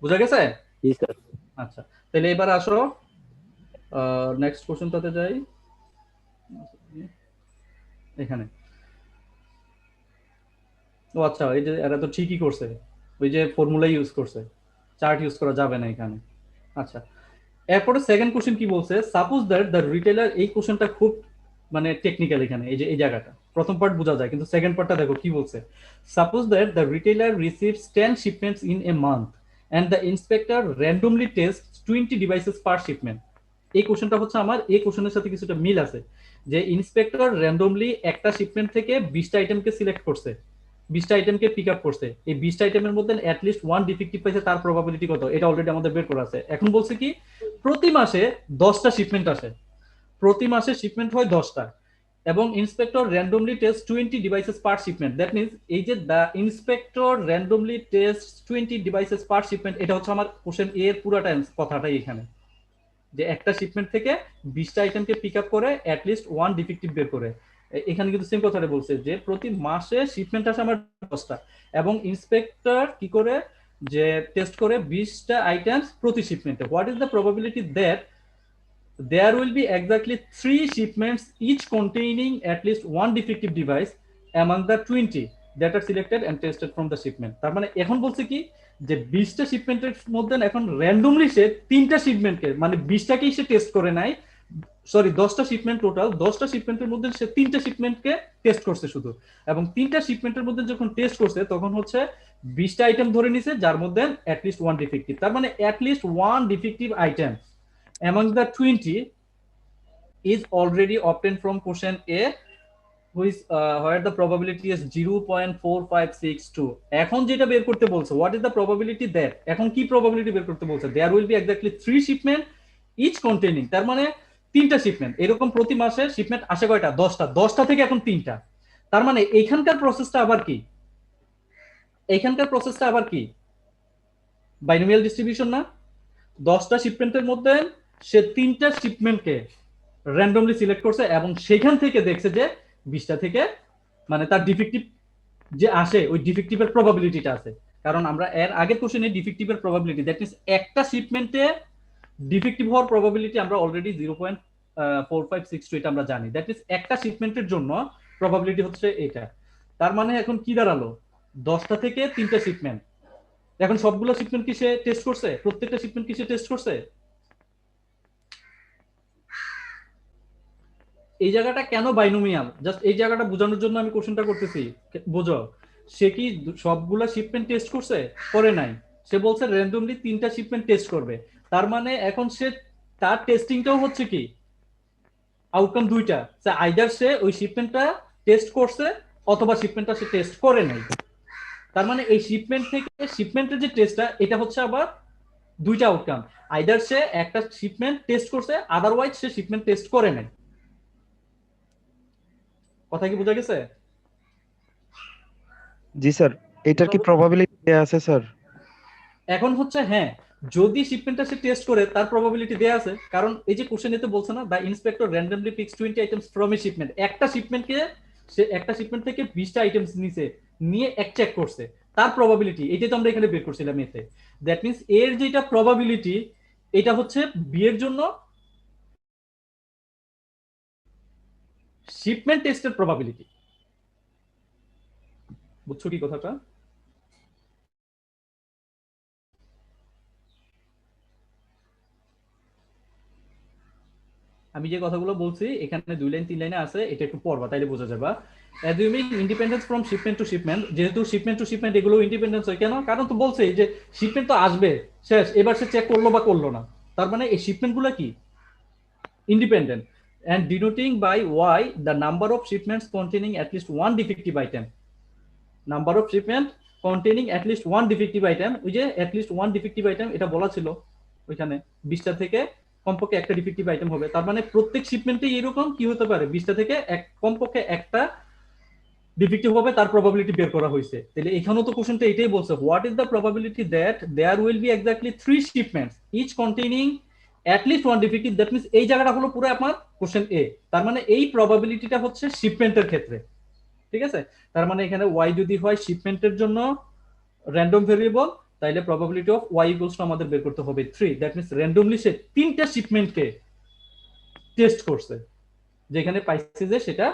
বুঝা গেছে? জি স্যার। আচ্ছা, তাহলে এবার আসো নেক্সট কোশ্চেনটাতে যাই। এখানে ও আচ্ছা, এই যে এরা তো ঠিকই করছে, ওই যে ফর্মুলা ইউজ করছে, চার্ট ইউজ করা যাবে না এখানে। আচ্ছা, এরপরে সেকেন্ড কোশ্চেন কি বলছে? সাপোজ দ্যাট দ্য রিটেলার, এই কোশ্চেনটা খুব মানে টেকনিক্যাল এখানে, এই যে এই জায়গাটা প্রথম পার্ট বোঝা যায়, কিন্তু সেকেন্ড পার্টটা দেখো কি বলছে। Suppose that the retailer receives 10 shipments in a month and the inspector randomly tests 20 devices per shipment. এই কোশ্চেনটা হচ্ছে আমার এই কোশ্চেনের সাথে কিছুটা মিল আছে, যে ইন্সপেক্টর র্যান্ডমলি একটা শিপমেন্ট থেকে 20টা আইটেমকে সিলেক্ট করছে, 20টা আইটেমকে পিক আপ করছে। এই 20টা আইটেমের মধ্যে অ্যাটলিস্ট 1 ডিফেক্টিভ পাইছে, তার প্রবাবিলিটি কত? এটা অলরেডি আমাদের বের করা আছে। এখন বলছে কি প্রতি মাসে 10টা শিপমেন্ট আসে, প্রতি মাসে শিপমেন্ট হয় 10টা, এবং inspector randomly test 20 devices per shipment. That means এই যে the inspector randomly test 20 devices per shipment, এটা হচ্ছে আমার কোশ্চেন এর পুরাটা কথাটাই এখানে, যে একটা শিপমেন্ট থেকে 20টা আইটেমকে পিক আপ করে অ্যাটলিস্ট 1 ডিফেক্টিভ বের করে। এখানে কিন্তু সেম কথাটা বলছে যে প্রতি মাসে শিপমেন্ট আসে আমার 10টা, এবং ইন্সপেক্টর কি করে যে টেস্ট করে 20টা আইটেমস প্রতি শিপমেন্টে। What is the probability that there will be exactly 3 shipments each containing at least 1 defective device among the 20 that are selected and tested from the shipment? তার মানে এখন বলছে কি যে 20টা শিপমেন্টের মধ্যে এখন র্যান্ডমলি সে 3টা শিপমেন্টকে, মানে 20টাকেই সে টেস্ট করে নাই, সরি 10টা শিপমেন্ট টোটাল, 10টা শিপমেন্টের মধ্যে সে 3টা শিপমেন্টকে টেস্ট করছে শুধু, এবং 3টা শিপমেন্টের মধ্যে যখন টেস্ট করছে তখন হচ্ছে 20টা আইটেম ধরে নিছে যার মধ্যে অ্যাটলিস্ট ওয়ান ডিফেক্টিভ। তার মানে at least one defective item among the 20 is already obtained from question A, which where the probability is 0.4562. এখন যেটা বের করতে বলছে, what is the probability that, এখন কি probability বের করতে বলছে, there will be exactly 3 shipment each containing, তার মানে 3টা শিপমেন্ট, এরকম প্রতি মাসে শিপমেন্ট আসে কয়টা, 10টা, 10টা থেকে এখন 3টা। তার মানে এইখানকার প্রসেসটা আবার কি, এইখানকার প্রসেসটা আবার কি, বাইনোমিয়াল ডিস্ট্রিবিউশন না? 10টা শিপমেন্টের মধ্যে সে 3টা শিপমেন্টকে র্যান্ডমলি সিলেক্ট করছে এবং সেখান থেকে দেখছে যে 20টা থেকে মানে তার ডিফেক্টিভ যে আসে ওই ডিফেক্টিভের প্রবাবিলিটিটা আছে। কারণ আমরা এর আগের কোশ্চেনে ডিফেক্টিভের প্রবাবিলিটি, দ্যাট মিন্স একটা শিপমেন্টে ডিফেক্টিভ হওয়ার প্রবাবিলিটি আমরা অলরেডি 0.4562 এটা আমরা জানি, দ্যাট মিন্স একটা শিপমেন্টের জন্য প্রবাবিলিটি হচ্ছে এটা। তার মানে এখন কি দাঁড়ালো, 10টা থেকে 3টা শিপমেন্ট, এখন সবগুলো শিপমেন্ট কি সে টেস্ট করছে, প্রত্যেকটা শিপমেন্ট কি সে টেস্ট করছে? এই জায়গাটা কেন বাইনোমিয়াল, জাস্ট এই জায়গাটা বোঝানোর জন্য আমি কোশ্চেনটা করতেছি, বোঝো। সে কি সবগুলা শিপমেন্ট টেস্ট করছে? করে নাই, সে বলছে র্যান্ডমলি 3টা শিপমেন্ট টেস্ট করবে। তার মানে এখন সে তার টেস্টিংটাও হচ্ছে কি আউটকাম দুইটা, আইদার সে ওই শিপমেন্টটা টেস্ট করছে অথবা শিপমেন্টটা সে টেস্ট করে নাই। তার মানে এই শিপমেন্ট থেকে শিপমেন্টের যে টেস্টটা এটা হচ্ছে আবার দুইটা আউটকাম, আইদার সে একটা শিপমেন্ট টেস্ট করছে আদারওয়াইজ সে শিপমেন্ট টেস্ট করে নাই। কথা কি বোঝা গেছে? জি স্যার, এটার কি প্রবাবিলিটি দেয়া আছে স্যার? এখন হচ্ছে হ্যাঁ, যদি শিপমেন্টটা সে টেস্ট করে তার প্রবাবিলিটি দেয়া আছে, কারণ এই যে কোশ্চেন এতে বলছে না, the inspector randomly picks 20 items from a shipment, একটা শিপমেন্টকে সে একটা শিপমেন্ট থেকে 20টা আইটেমস নিছে, নিয়ে এক চেক করছে, তার প্রবাবিলিটি এটাই তো আমরা এখানে বের করছিলাম এতে। দ্যাট মিন্স এর যেটা প্রবাবিলিটি এটা হচ্ছে বি এর জন্য শিপমেন্ট টেস্টের প্রবাবিলিটি। বুঝছো কি কথাটা? আমি যে কথাগুলো বলছি এখানে 2 লাইন 3 লাইনে আছে, এটা একটু পড়বা তাইলে বোঝা যাবে। Assuming independence from shipment to shipment, যেহেতু শিপমেন্ট টু শিপমেন্ট এগুলো ইন্ডিপেন্ডেন্স হয় কেন, কারণ তো বলছে যে শিপমেন্ট তো আসবে শেষ, এবার সে চেক করলো বা করলো না, তার মানে এই শিপমেন্ট গুলো কি independent. and denoting by y the number of shipments containing at least one defective item, number of shipment containing at least one defective item, ওই যে at least one defective item এটা বলা ছিল ওইখানে 20টা থেকে কমপক্ষে একটা ডিফেক্টিভ আইটেম হবে। তার মানে প্রত্যেক শিপমেন্টে এরকম কি হতে পারে, 20টা থেকে কমপক্ষে একটা ডিফেক্টিভ হবে, তার প্রবাবিলিটি বের করা হয়েছে। তাহলে এখানেও তো কোশ্চেনটা এটাই বলছে, what is the probability that there will be exactly 3 shipments each containing at least one defective, that means এই জায়গাটা হলো পুরো আপনার কোশ্চেন এ। তার মানে এই প্রবাবিলিটিটা হচ্ছে শিপমেন্টের ক্ষেত্রে, ঠিক আছে? তার মানে এখানে ওয়াই যদি হয় শিপমেন্টের জন্য র্যান্ডম ভেরিয়েবল, তাইলে probability of Y equals to আমাদের বের করতে হবে 3, দ্যাট মিন্স র্যান্ডমলি সে 3টা শিপমেন্টকে টেস্ট করছে, যেখানে পাইছে যে সেটা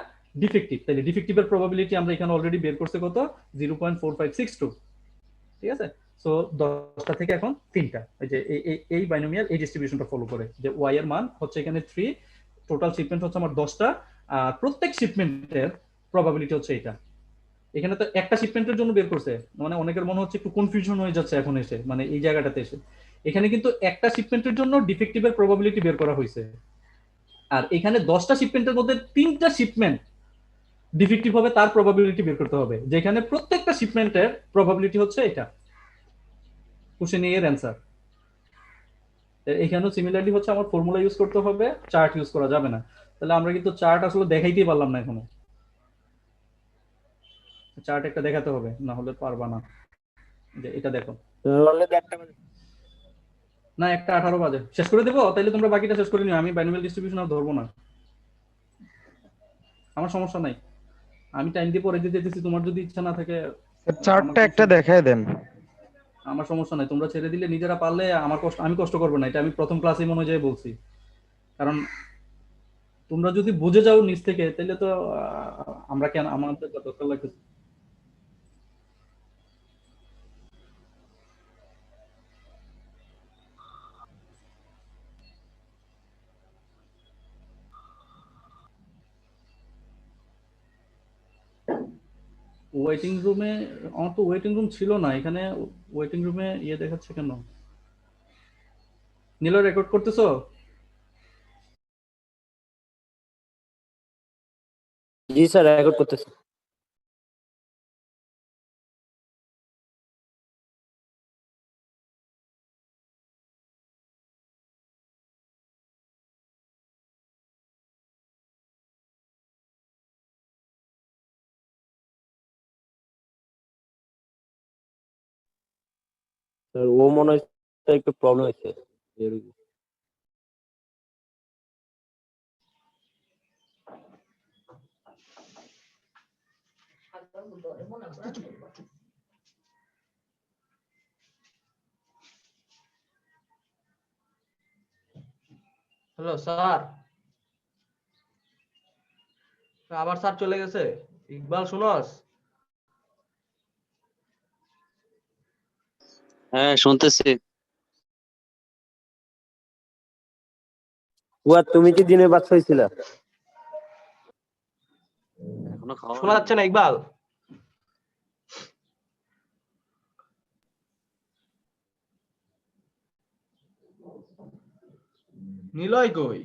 ডিফেক্টিভ, তাহলে ডিফেক্টিভের প্রবাবিলিটি আমরা এখানে অলরেডি বের করছে কত, 0.4562, ঠিক আছে? সো 10টা থেকে এখন 3টা, এই যে এই বাইনোমিয়াল এই ডিস্ট্রিবিউশনটা ফলো করে যে ওয়াই এর মান হচ্ছে এখানে 3, টোটাল শিপমেন্ট হচ্ছে আমার 10টা, আর প্রত্যেক শিপমেন্টের প্রবাবিলিটি হচ্ছে এটা। এখানে তো একটা শিপমেন্টের জন্য বের করছে, মানে অনেকের মনে হচ্ছে একটু কনফিউশন হয়ে যাচ্ছে এখন এসে, মানে এই জায়গাটাতে এসে এখানে কিন্তু একটা শিপমেন্টের জন্য ডিফেক্টিভের প্রবাবিলিটি বের করা হয়েছে, আর এখানে 10টা শিপমেন্টের মধ্যে 3টা শিপমেন্ট ডিফেক্টিভ হবে তার প্রবাবিলিটি বের করতে হবে, যেখানে প্রত্যেকটা শিপমেন্টের প্রবাবিলিটি হচ্ছে এটা। কোশ্চেন এর অ্যান্সার এখানেও সিমিলারলি হচ্ছে আমার ফর্মুলা ইউজ করতে হবে, চার্ট ইউজ করা যাবে না। তাহলে আমরা কিন্তু চার্ট আসলে দেখাইতেই পারলাম না এখনো, চার্ট একটা দেখাতে হবে, না হলে পারবা না। যে এটা দেখো না, 1:18 বাজে শেষ করে দেবো, তাইলে তোমরা বাকিটা শেষ করে নিও, আমি বাইনোমিয়াল ডিস্ট্রিবিউশন আর ধরবো না, আমার সমস্যা নাই, আমি টাইম দিয়ে পরে দিতে দিতেছি, তোমার যদি ইচ্ছা না থাকে চার্টটা একটা দেখায় দেন। আমার সমস্যা নাই, তোমরা ছেড়ে দিলে নিজেরা পারলে আমার কষ্ট, আমি কষ্ট করবো না, এটা আমি প্রথম ক্লাসে মনে যায় বলছি। কারণ তোমরা যদি বুঝে যাও নিজ থেকে তাহলে তো আমরা কেন, আমাদের দরকার লাগতেছে। ওয়েটিং রুমে, আমার তো ওয়েটিং রুম ছিল না এখানে। ওয়েটিং রুমে ইয়ে দেখাচ্ছে কেন? নীল, রেকর্ড করতেছো? জি স্যার, রেকর্ড করতেছি। স্যার ও মনে হয় একটু প্রবলেম হয়েছে। হ্যালো স্যার, আবার স্যার চলে গেছে। ইকবাল শুনস? হ্যাঁ শুনতেছি। তুমি কি দিনের বাচ্চা হয়েছিল? এখনো খাওয়া শোনা যাচ্ছে না ইকবাল? নিলয় কই?